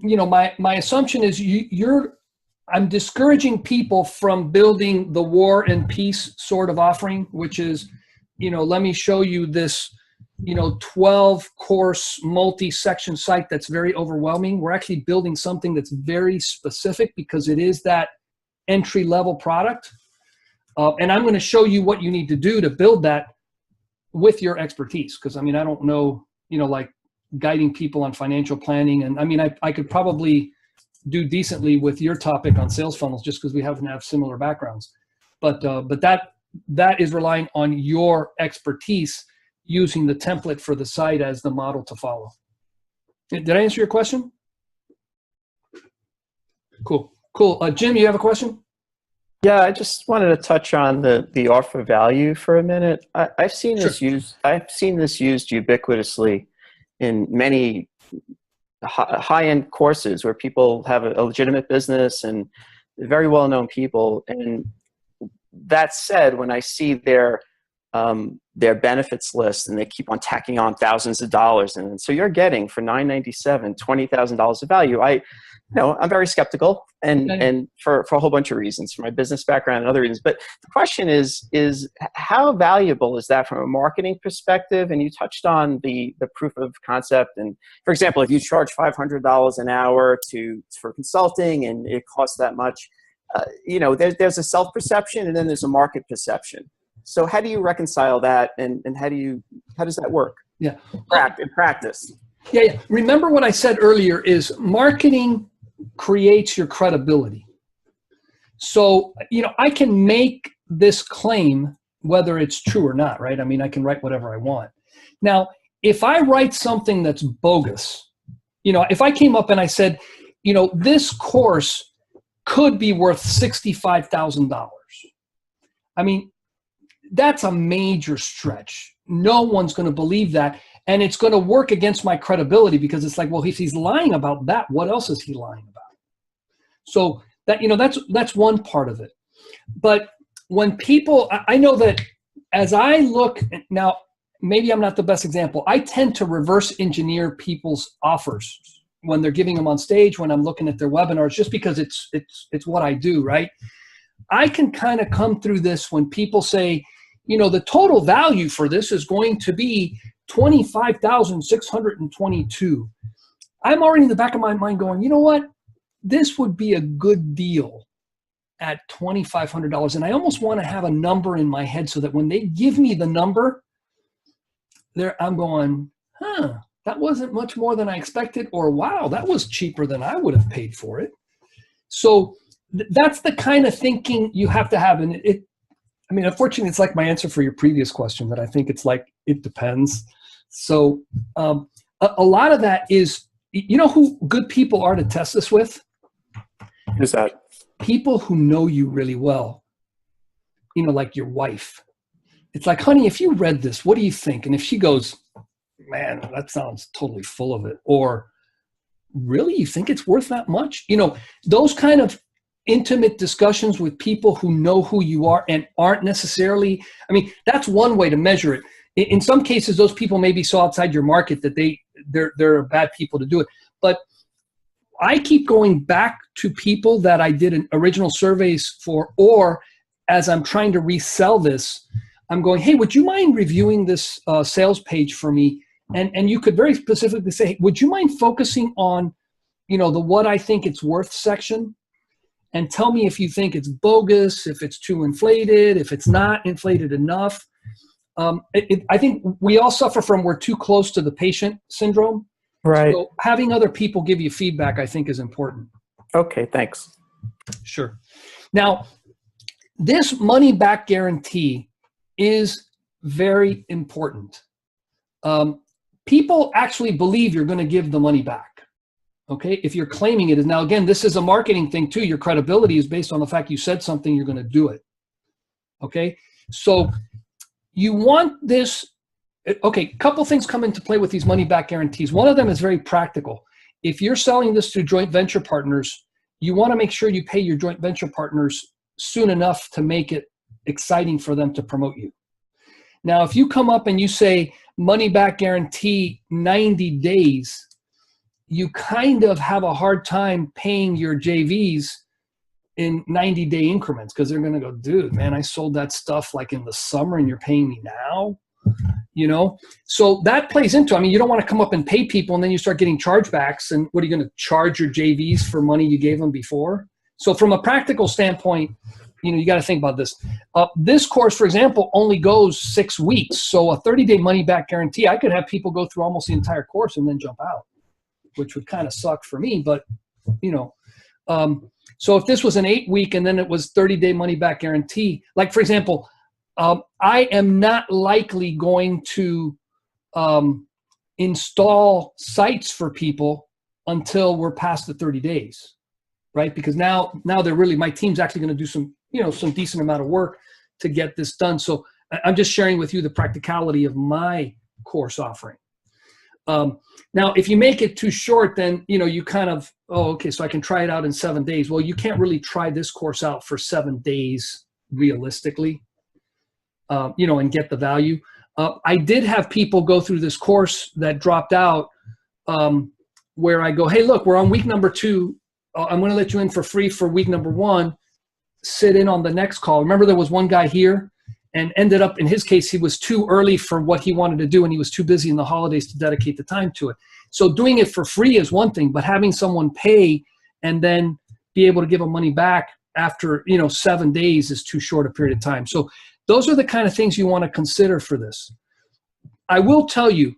know, my assumption is I'm discouraging people from building the war and peace sort of offering, which is, you know, let me show you this, you know, 12 course multi-section site that's very overwhelming. We're actually building something that's very specific because it is that entry level product. And I'm going to show you what you need to do to build that with your expertise. Cause I mean, I don't know, you know, like guiding people on financial planning. And I mean, I could probably do decently with your topic on sales funnels just because we happen to have similar backgrounds. But that is relying on your expertise using the template for the site as the model to follow. Did I answer your question? Cool. Jim, you have a question? Yeah, I just wanted to touch on the offer value for a minute. I've seen this used. I've seen this used ubiquitously in many high-end courses where people have a legitimate business and very well-known people. And that said, when I see their benefits list and they keep on tacking on thousands of dollars, and so you're getting for $997, $20,000 of value. I'm very skeptical, and for a whole bunch of reasons, for my business background and other reasons. But the question is how valuable is that from a marketing perspective? And you touched on the proof of concept. And for example, if you charge $500 an hour for consulting and it costs that much, there's a self-perception and then there's a market perception. So how do you reconcile that, and how does that work? Yeah, in practice. Yeah. Remember what I said earlier is marketing creates your credibility. So, I can make this claim whether it's true or not, right? I mean, I can write whatever I want. Now, if I write something that's bogus, if I came up and I said, this course could be worth $65,000. I mean, that's a major stretch. No one's going to believe that. And it's going to work against my credibility because it's like, well, if he's lying about that, what else is he lying about? So that, that's one part of it. But when people, I know that as I look now, maybe I'm not the best example. I tend to reverse engineer people's offers when they're giving them on stage, when I'm looking at their webinars, just because it's what I do, right? I can kind of come through this when people say, the total value for this is going to be $25,622. I'm already in the back of my mind going, you know what? This would be a good deal at $2,500. And I almost want to have a number in my head so that when they give me the number, I'm going, that wasn't much more than I expected, or wow, that was cheaper than I would have paid for it. So that's the kind of thinking you have to have. And unfortunately, it's like my answer for your previous question that I think it's like, it depends. So a lot of that is, you know who good people are to test this with? Who's that? People who know you really well. You know, like your wife. It's like, honey, if you read this, what do you think? And if she goes, man, that sounds totally full of it. Or, really, you think it's worth that much? You know, those kind of intimate discussions with people who know who you are and aren't necessarily, I mean, that's one way to measure it. In some cases, those people may be so outside your market that they're bad people to do it. But I keep going back to people that I did an original surveys for, or as I'm trying to resell this, I'm going, hey, would you mind reviewing this sales page for me? And you could very specifically say, hey, would you mind focusing on, you know, the what I think it's worth section? And tell me if you think it's bogus, if it's too inflated, if it's not inflated enough. I think we all suffer from we're too close to the patient syndrome. Right. So having other people give you feedback, I think, is important. Okay, thanks. Sure. Now, this money back guarantee is very important. People actually believe you're going to give the money back. Okay, if you're claiming it is. Now, again, this is a marketing thing too. Your credibility is based on the fact you said something, you're going to do it. Okay, so you want this. Okay, a couple things come into play with these money back guarantees. One of them is very practical. If you're selling this to joint venture partners, you want to make sure you pay your joint venture partners soon enough to make it exciting for them to promote you. Now, if you come up and you say money back guarantee 90 days, you kind of have a hard time paying your JVs in 90-day increments, because they're going to go, dude, man, I sold that stuff like in the summer and you're paying me now, you know? So that plays into, I mean, you don't want to come up and pay people and then you start getting chargebacks, and what are you going to charge your JVs for money you gave them before? So from a practical standpoint, you know, you got to think about this. This course, for example, only goes 6 weeks. So a 30-day money back guarantee, I could have people go through almost the entire course and then jump out, which would kind of suck for me, but you know. So if this was an 8-week and then it was 30-day money back guarantee, like for example, I am not likely going to install sites for people until we're past the 30 days, right? Because now they're really, my team's actually going to do some, you know, some decent amount of work to get this done. So I'm just sharing with you the practicality of my course offering. Now, if you make it too short, then, you know, you kind of, oh, okay, so I can try it out in 7 days. Well, you can't really try this course out for 7 days realistically, you know, and get the value. I did have people go through this course that dropped out, where I go, hey, look, we're on week number 2. I'm going to let you in for free for week number 1. Sit in on the next call. Remember, there was one guy here, and ended up, in his case, he was too early for what he wanted to do, and he was too busy in the holidays to dedicate the time to it. So doing it for free is one thing, but having someone pay and then be able to give them money back after, you know, 7 days is too short a period of time. So those are the kind of things you want to consider for this. I will tell you,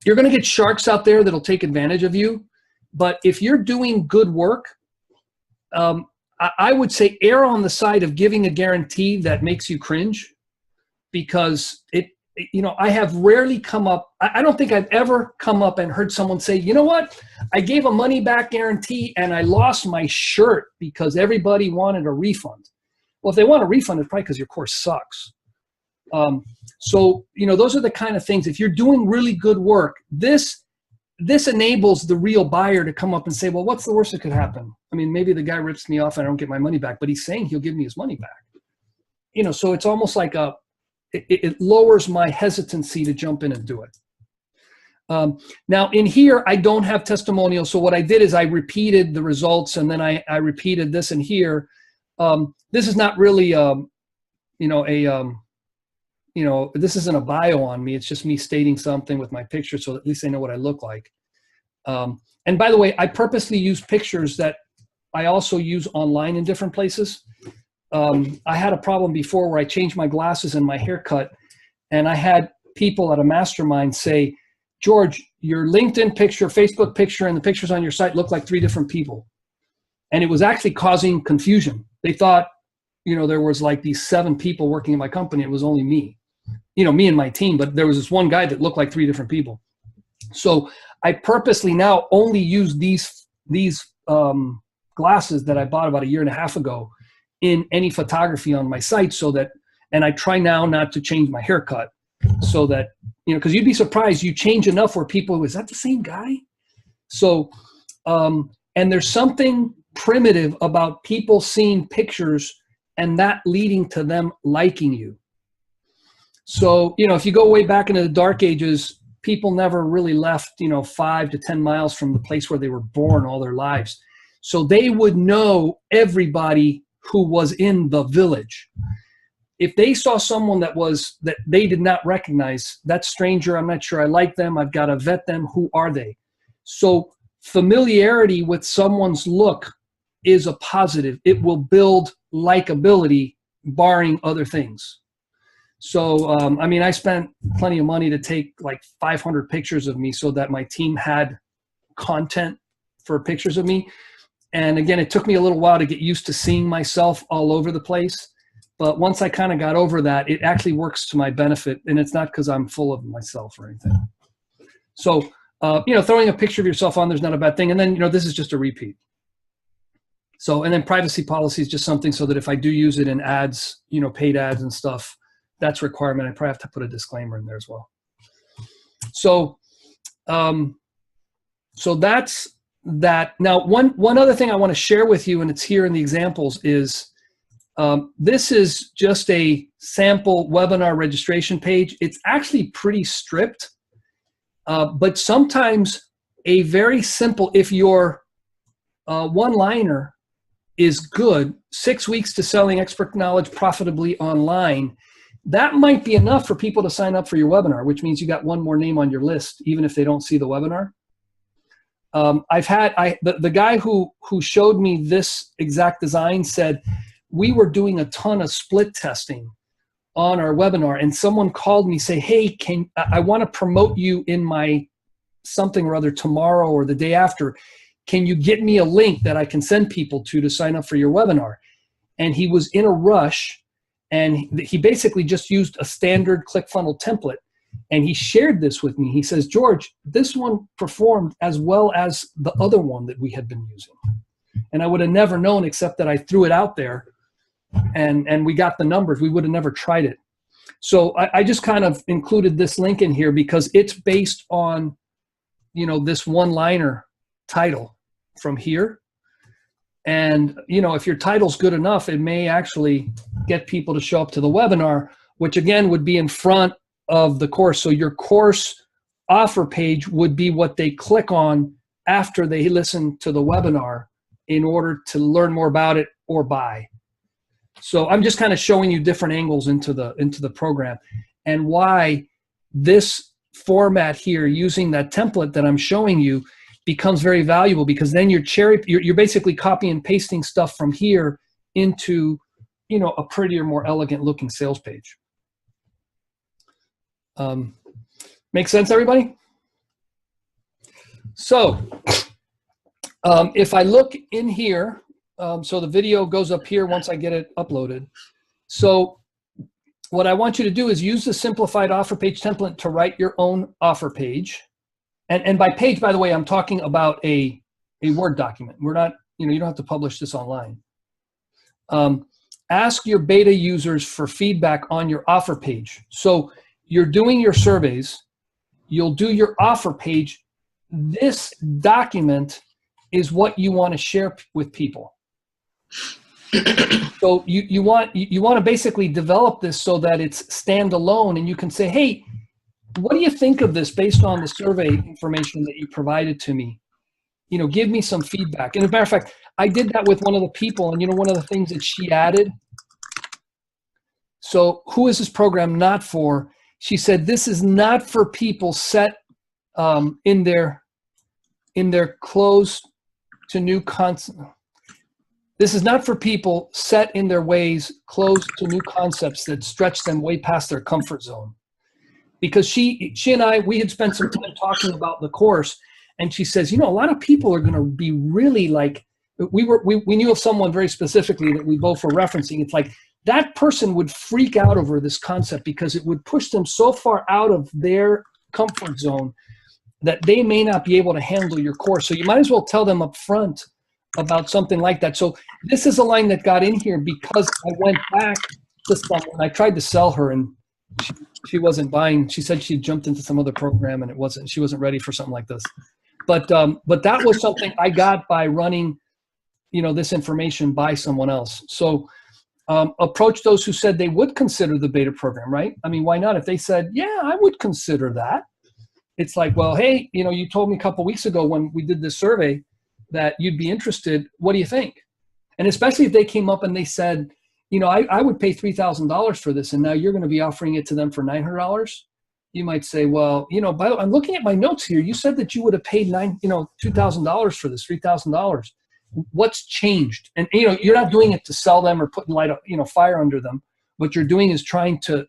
you're going to get sharks out there that'll take advantage of you, but if you're doing good work, I would say err on the side of giving a guarantee that makes you cringe, because you know, I have rarely come up, I don't think I've ever come up and heard someone say, you know what, I gave a money back guarantee and I lost my shirt because everybody wanted a refund. Well, if they want a refund, it's probably because your course sucks. So, you know, those are the kind of things, if you're doing really good work, this enables the real buyer to come up and say, well, what's the worst that could happen? I mean, maybe the guy rips me off and I don't get my money back, but he's saying he'll give me his money back. You know, so it's almost like it lowers my hesitancy to jump in and do it. Now in here, I don't have testimonials. So what I did is I repeated the results, and then I repeated this in here. This is not really, this isn't a bio on me. It's just me stating something with my picture, so at least they know what I look like. And by the way, I purposely use pictures that I also use online in different places. I had a problem before where I changed my glasses and my haircut, and I had people at a mastermind say, George, your LinkedIn picture, Facebook picture, and the pictures on your site look like 3 different people. And it was actually causing confusion. They thought, you know, there was like these 7 people working in my company. It was only me, you know, me and my team, but there was this one guy that looked like 3 different people. So I purposely now only use these glasses that I bought about 1.5 years ago in any photography on my site, so that, and I try now not to change my haircut, so that, you know, because you'd be surprised, you change enough where people, is that the same guy? So, and there's something primitive about people seeing pictures and that leading to them liking you. So, you know, if you go way back into the dark ages, people never really left, you know, 5 to 10 miles from the place where they were born all their lives. So they would know everybody who was in the village. If they saw someone that they did not recognize, that stranger, I'm not sure I like them, I've got to vet them, who are they? So familiarity with someone's look is a positive. It will build likability, barring other things. So, I mean, I spent plenty of money to take like 500 pictures of me so that my team had content for pictures of me. And again, it took me a little while to get used to seeing myself all over the place. But once I kind of got over that, it actually works to my benefit. And it's not because I'm full of myself or anything. So, you know, throwing a picture of yourself on there's not a bad thing. And then, you know, this is just a repeat. So, and then privacy policy is just something so that if I do use it in ads, you know, paid ads and stuff, that's a requirement. I probably have to put a disclaimer in there as well. So, so that's that. Now, one other thing I want to share with you, and it's here in the examples, is this is just a sample webinar registration page. It's actually pretty strict, but sometimes a very simple, if your one-liner is good, 6 weeks to selling expert knowledge profitably online, that might be enough for people to sign up for your webinar, which means you got one more name on your list, even if they don't see the webinar. The guy who showed me this exact design said, we were doing a ton of split testing on our webinar, and someone called me, say, hey, I want to promote you in my something or other tomorrow or the day after. Can you get me a link that I can send people to sign up for your webinar? And he was in a rush, and he basically just used a standard ClickFunnels template. And he shared this with me. He says, George, this one performed as well as the other one that we had been using. And I would have never known, except that I threw it out there and we got the numbers. We would have never tried it. So I just kind of included this link in here because it's based on, you know, this one-liner title from here. And, you know, if your title's good enough, it may actually get people to show up to the webinar, which again would be in front of the course. So your course offer page would be what they click on after they listen to the webinar in order to learn more about it or buy. So I'm just kind of showing you different angles into the program, and why this format here, using that template that I'm showing you, becomes very valuable, because then you're basically copy and pasting stuff from here into, you know, a prettier, more elegant looking sales page. Make sense, everybody? So if I look in here, so the video goes up here once I get it uploaded. So what I want you to do is use the simplified offer page template to write your own offer page. And by page, by the way, I'm talking about a Word document. We're not, you know, you don't have to publish this online. Ask your beta users for feedback on your offer page. So you're doing your surveys, you'll do your offer page. This document is what you want to share with people. So you want to basically develop this so that it's standalone, and you can say, hey, what do you think of this based on the survey information that you provided to me? You know, give me some feedback. And as a matter of fact, I did that with one of the people, and you know, one of the things that she added. So who is this program not for? She said, this is not for people set in their close to new concepts. This is not for people set in their ways, close to new concepts that stretch them way past their comfort zone. Because she and I, we had spent some time talking about the course, and she says, you know, a lot of people are going to be really like, we knew of someone very specifically that we both were referencing. It's like that person would freak out over this concept because it would push them so far out of their comfort zone. that they may not be able to handle your course. So you might as well tell them up front about something like that. So this is a line that got in here because I went back to someone. I tried to sell her and she wasn't buying. She said she jumped into some other program and she wasn't ready for something like this. But that was something I got by running, this information by someone else. So approach those who said they would consider the beta program, right? I mean, why not? If they said, yeah, I would consider that. It's like, well, hey, you told me a couple of weeks ago when we did this survey that you'd be interested. What do you think? And especially if they came up and they said, I would pay $3,000 for this, and now you're going to be offering it to them for $900. You might say, well, by the way, I'm looking at my notes here. You said that you would have paid $2,000 for this, $3,000. What's changed? And you're not doing it to sell them or putting fire under them. What you're doing is trying to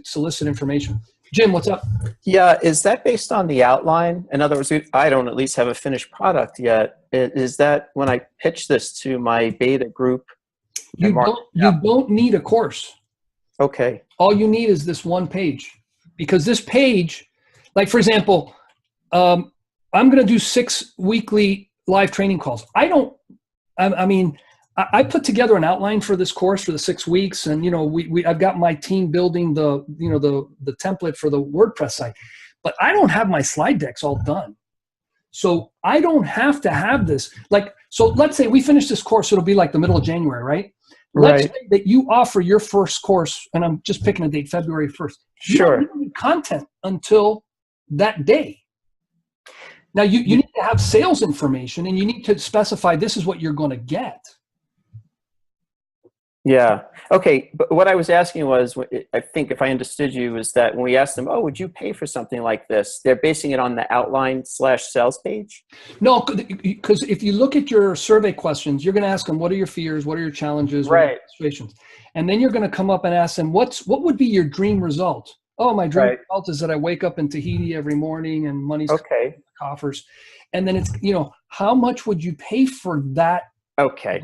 solicit information. Jim, what's up? Yeah, is that based on the outline? In other words, I don't at least have a finished product yet. Is that when I pitch this to my beta group? You don't need a course. Okay. All you need is this one page, because this page, like for example, I'm going to do 6 weekly live training calls. I put together an outline for this course for the 6 weeks, and I've got my team building the template for the WordPress site, but I don't have my slide decks all done. So I don't have to have this. So let's say we finish this course, it'll be like the middle of January, right? Let's say that you offer your first course, and I'm just picking a date, February 1st. Sure. You don't need content until that day. Now you need to have sales information, and you need to specify this is what you're going to get. Yeah. Okay. But what I was asking was, I think if I understood you, is that when we asked them, oh, would you pay for something like this? They're basing it on the outline/sales page? No, because if you look at your survey questions, you're going to ask them, what are your fears? What are your challenges? What are your frustrations? And then you're going to come up and ask them, what would be your dream result? Oh, my dream result is that I wake up in Tahiti every morning and money's in the coffers. And then it's, how much would you pay for that? Okay.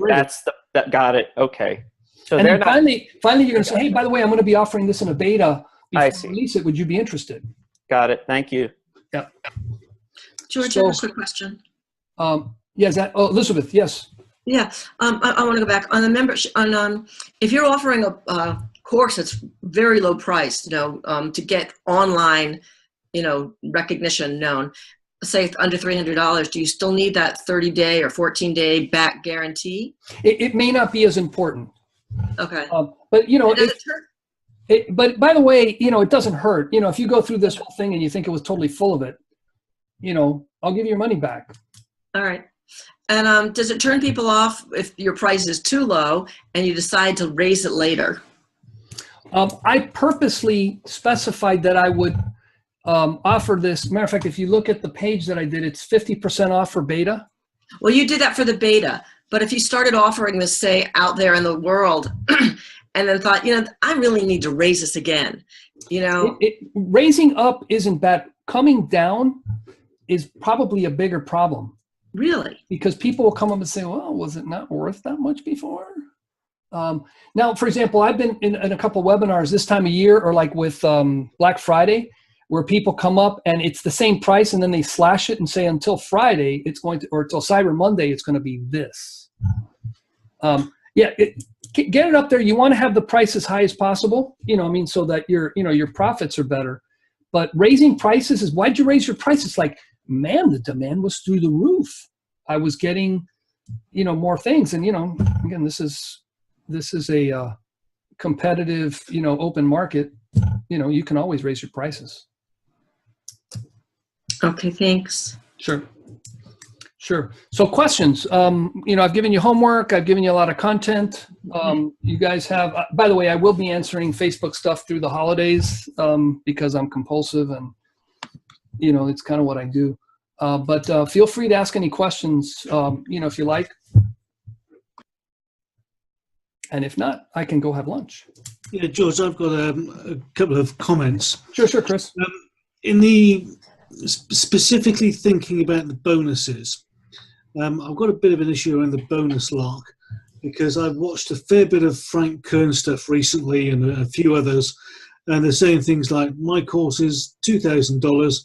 Got it. Okay. So and then finally, you're going to say, hey, by the way, I'm going to be offering this in a beta before I release it. Would you be interested? Got it. Thank you. Yeah. George, I have a quick question. Elizabeth, yes. Yeah, I want to go back on the membership. If you're offering a course that's very low priced, to get online, recognition known, say it's under $300, do you still need that 30-day or 14-day back guarantee? It may not be as important. Okay. But but by the way, it doesn't hurt. If you go through this whole thing and you think it was totally full of it, I'll give you your money back. All right. And does it turn people off if your price is too low and you decide to raise it later? I purposely specified that I would offer this. Matter of fact, if you look at the page that I did, it's 50% off for beta. Well, you did that for the beta. But if you started offering this, say, out there in the world, and then thought, I really need to raise this again, raising up isn't bad. Coming down is probably a bigger problem. Really? Because people will come up and say, well, was it not worth that much before? Now, for example, I've been in a couple of webinars this time of year, or like with Black Friday, where people come up and it's the same price, and then they slash it and say until Friday it's going to, or until Cyber Monday it's going to be this. Get it up there. You want to have the price as high as possible, so that your profits are better. But raising prices is, why'd you raise your prices? Like, man, the demand was through the roof. I was getting, more things, and again, this is a competitive, open market. You can always raise your prices. Okay, thanks. Sure. So questions, I've given you homework. I've given you a lot of content. You guys have, by the way, I will be answering Facebook stuff through the holidays because I'm compulsive and, it's kind of what I do. But feel free to ask any questions, if you like. And if not, I can go have lunch. Yeah, George, I've got a couple of comments. Sure, Chris. Specifically thinking about the bonuses, I've got a bit of an issue around the bonus lark, because I've watched a fair bit of Frank Kern stuff recently and a few others, and they're saying things like, my course is $2,000,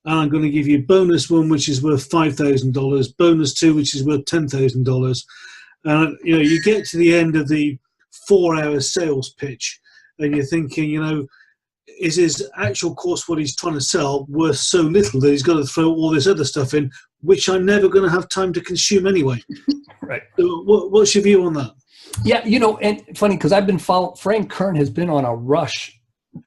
and I'm going to give you bonus 1, which is worth $5,000, bonus 2, which is worth $10,000. And you get to the end of the 4-hour sales pitch, and you're thinking, is his actual course, what he's trying to sell, worth so little that he's got to throw all this other stuff in, which I'm never going to have time to consume anyway. Right. So what's your view on that? Yeah, and funny, because I've been following, Frank Kern has been on a rush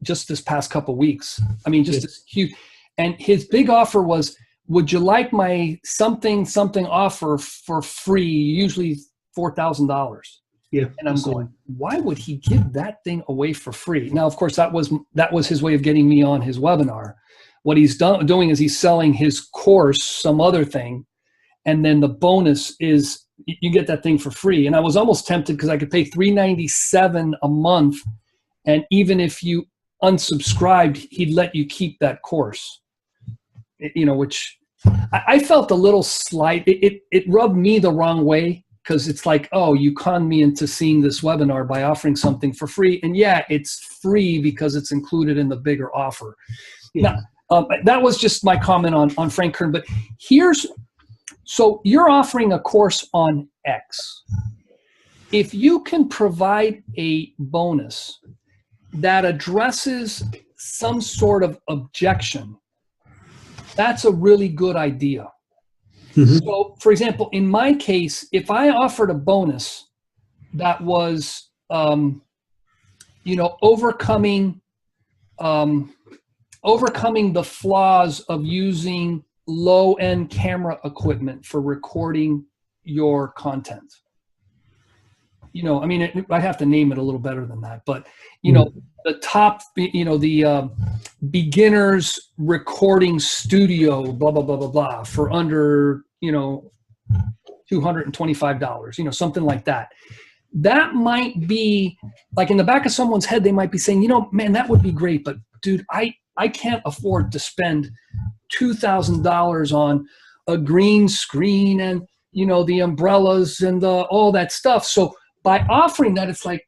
just this past couple of weeks. I mean, just this huge, and his big offer was, would you like my something offer for free, usually $4,000. Yeah. And I'm going, why would he give that thing away for free? Now, of course, that was his way of getting me on his webinar. What he's doing is he's selling his course, some other thing, and then the bonus is you get that thing for free. And I was almost tempted because I could pay $397 a month, and even if you unsubscribed, he'd let you keep that course. Which I felt a little slight. It rubbed me the wrong way, because it's like, oh, you conned me into seeing this webinar by offering something for free. And yeah, it's free because it's included in the bigger offer. Yeah. Now, that was just my comment on Frank Kern. But so you're offering a course on X. If you can provide a bonus that addresses some sort of objection, that's a really good idea. Mm-hmm. So, for example, in my case, if I offered a bonus that was, overcoming the flaws of using low-end camera equipment for recording your content. I'd have to name it a little better than that, but the top, the beginners recording studio, blah, blah, blah, blah, blah, for under, $225, something like that. That might be like in the back of someone's head, they might be saying, man, that would be great, but dude, I can't afford to spend $2,000 on a green screen and, the umbrellas and all that stuff. So by offering that, it's like,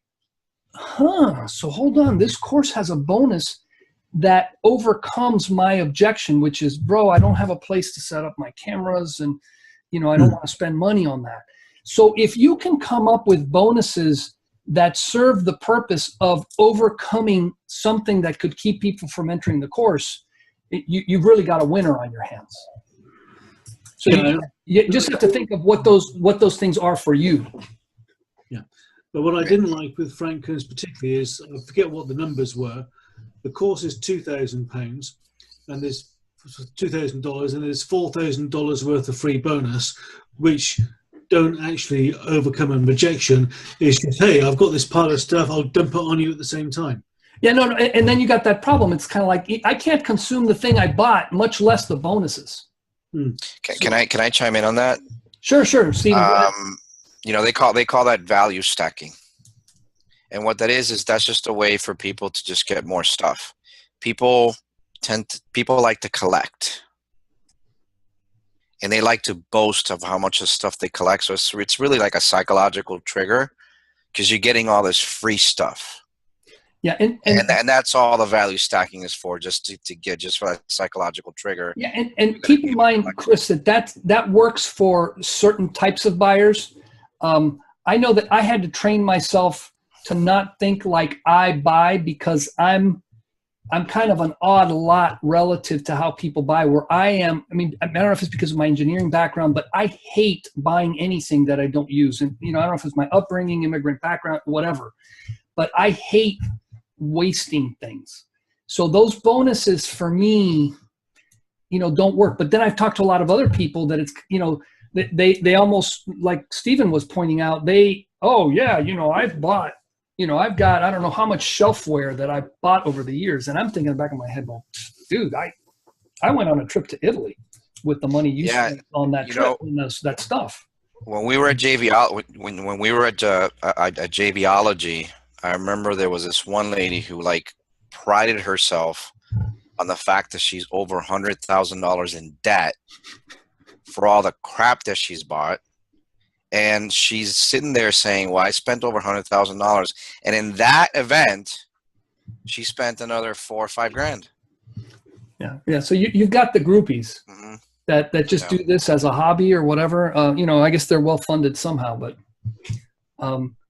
so hold on, this course has a bonus that overcomes my objection, which is, bro, I don't have a place to set up my cameras, and I don't want to spend money on that. So if you can come up with bonuses that serve the purpose of overcoming something that could keep people from entering the course, you've really got a winner on your hands. So you just have to think of what those things are for you. Yeah. But what I didn't like with Frank Kern's particularly is, I forget what the numbers were. The course is £2,000, and there's $2,000, and there's $4,000 worth of free bonus, which don't actually overcome a rejection. It's just, hey, I've got this pile of stuff, I'll dump it on you at the same time. Yeah, no, and then you got that problem. It's kind of like, I can't consume the thing I bought, much less the bonuses. Can I chime in on that? Sure, Stephen. They call that value stacking. And what that is that's just a way for people to just get more stuff. People like to collect, and they like to boast of how much of stuff they collect. So it's really like a psychological trigger, because you're getting all this free stuff. Yeah, and that's all the value stacking is for, just to get just for that psychological trigger. Yeah, and keep in mind, Chris, that works for certain types of buyers. I know that I had to train myself to not think like I buy, because I'm kind of an odd lot relative to how people buy, where I am. I don't know if it's because of my engineering background, but I hate buying anything that I don't use. And, I don't know if it's my upbringing, immigrant background, whatever, but I hate wasting things. So those bonuses for me, don't work. But then I've talked to a lot of other people that it's, they almost, like Stephen was pointing out, I've bought, I've got, I don't know how much shelfware that I bought over the years. And I'm thinking in the back of my head, well, dude, I went on a trip to Italy with the money you spent on that trip and that stuff. When we were at when we were at JVology, I remember there was this one lady who prided herself on the fact that she's over $100,000 in debt for all the crap that she's bought. And she's sitting there saying, well, I spent over $100,000. And in that event, she spent another $4 or $5 grand. Yeah. So you've got the groupies Mm-hmm. that just do this as a hobby or whatever. I guess they're well funded somehow, but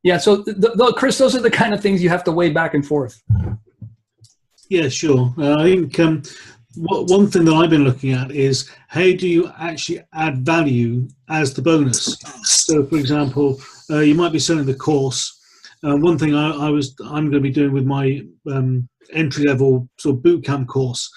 yeah. So Chris, those are the kind of things you have to weigh back and forth. Yeah, sure. I think one thing that I've been looking at is how do you actually add value as the bonus? So, for example, you might be selling the course. One thing I'm going to be doing with my entry-level sort of bootcamp course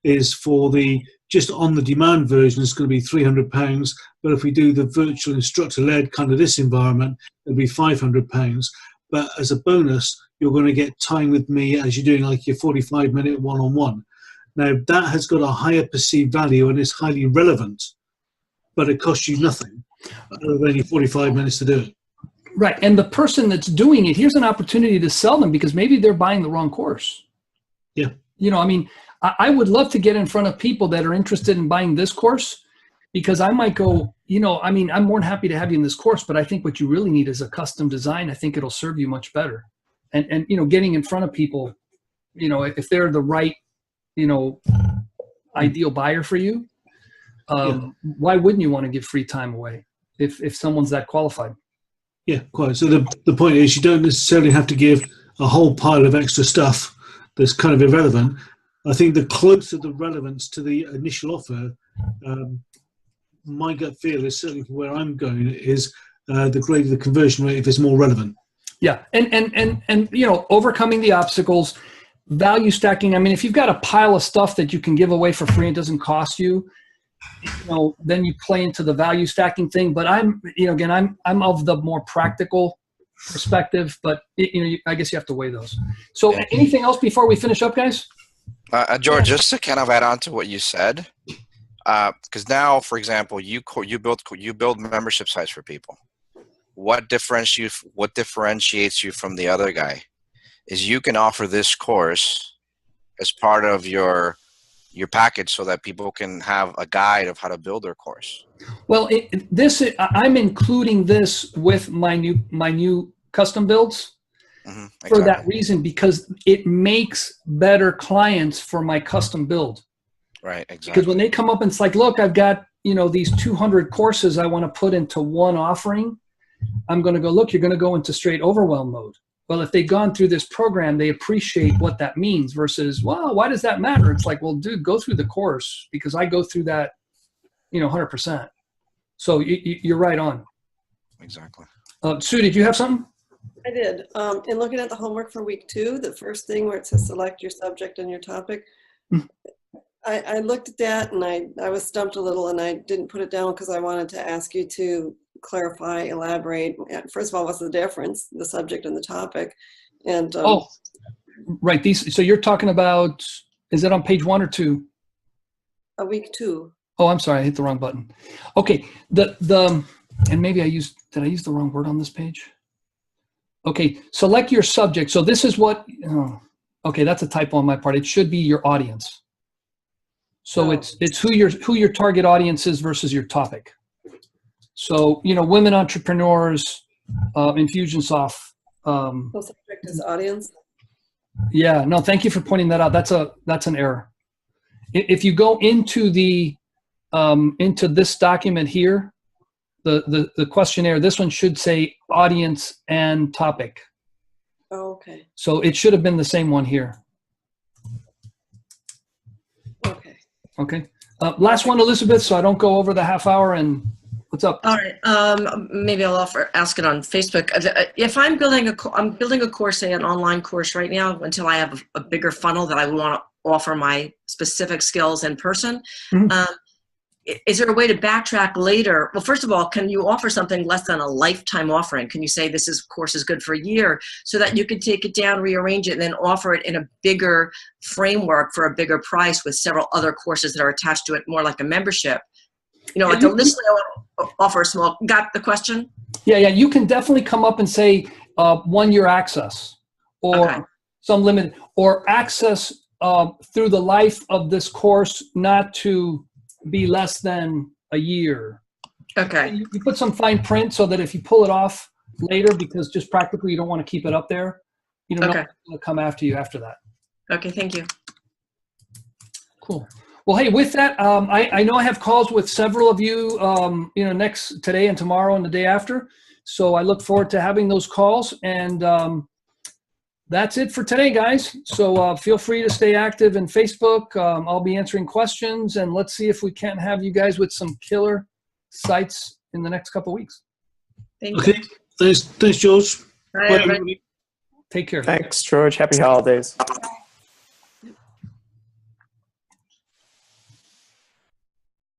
is for the just on-the-demand version is going to be £300. But if we do the virtual instructor-led kind of this environment, it'll be £500. But as a bonus, you're going to get time with me as you're doing like your 45-minute one-on-one. Now, that has got a higher perceived value and is highly relevant, but it costs you nothing other than your 45 minutes to do it. Right. And the person that's doing it, here's an opportunity to sell them because maybe they're buying the wrong course. Yeah. I would love to get in front of people that are interested in buying this course because I might go, I'm more than happy to have you in this course, but I think what you really need is a custom design. I think it'll serve you much better. And getting in front of people, if they're the right, ideal buyer for you, why wouldn't you want to give free time away if someone's that qualified? Yeah, quite. So the point is you don't necessarily have to give a whole pile of extra stuff that's kind of irrelevant. I think the closer the relevance to the initial offer, my gut feel is certainly from where I'm going is the greater the conversion rate if it's more relevant. Yeah, and overcoming the obstacles, value stacking. I mean, if you've got a pile of stuff that you can give away for free and it doesn't cost you, then you play into the value stacking thing. But I'm of the more practical perspective, but I guess you have to weigh those. So anything else before we finish up, guys? George, just to kind of add on to what you said, because now, for example, you build membership sites for people. What differentiates you from the other guy is you can offer this course as part of your package so that people can have a guide of how to build their course. Well, I'm including this with my new custom builds for that reason, because it makes better clients for my custom build. Right, exactly. Because when they come up and it's like, look, I've got these 200 courses I want to put into one offering, I'm going to go, look, you're going to go into straight overwhelm mode. Well, if they've gone through this program, they appreciate what that means versus, well, why does that matter? It's like, well, dude, go through the course because I go through that, 100%. So you're right on. Exactly. Sue, did you have something? I did. In looking at the homework for week 2, the first thing where it says select your subject and your topic, I looked at that and I was stumped a little and I didn't put it down because I wanted to ask you to clarify, elaborate. First of all, what's the difference, the subject and the topic? And right. So you're talking about, is it on page 1 or 2? Week 2. Oh, I'm sorry, I hit the wrong button. Okay, and maybe did I use the wrong word on this page? Okay, select your subject. So this is what, okay, that's a typo on my part. It should be your audience. So it's who your target audience is versus your topic. So, women entrepreneurs, Infusionsoft. So subject is audience? Yeah, no, thank you for pointing that out. That's an error. If you go into into this document here, the questionnaire, this one should say audience and topic. Oh, okay. So it should have been the same one here. Okay. Okay. Last one, Elizabeth, so I don't go over the half hour. And what's up? All right. Maybe I'll ask it on Facebook. If I'm building a course, say an online course right now, until I have a bigger funnel that I want to offer my specific skills in person. Is there a way to backtrack later? Well, first of all, can you offer something less than a lifetime offering? Can you say course is good for a year so that you can take it down, rearrange it, and then offer it in a bigger framework for a bigger price with several other courses that are attached to it, more like a membership? Like initially I want to offer a small, got the question? Yeah, you can definitely come up and say 1 year access or some limit, or access through the life of this course not to be less than a year. Okay. You put some fine print so that if you pull it off later, because just practically you don't want to keep it up there, no one's going to come after you after that. Okay, thank you. Cool. Well, hey, with that, I know I have calls with several of you, today and tomorrow and the day after. So I look forward to having those calls. And that's it for today, guys. So feel free to stay active in Facebook. I'll be answering questions, and let's see if we can't have you guys with some killer sites in the next couple of weeks. Thank you. Okay, thanks George. Bye, Bye, everybody. everybody. Take care. Thanks, George. Happy holidays.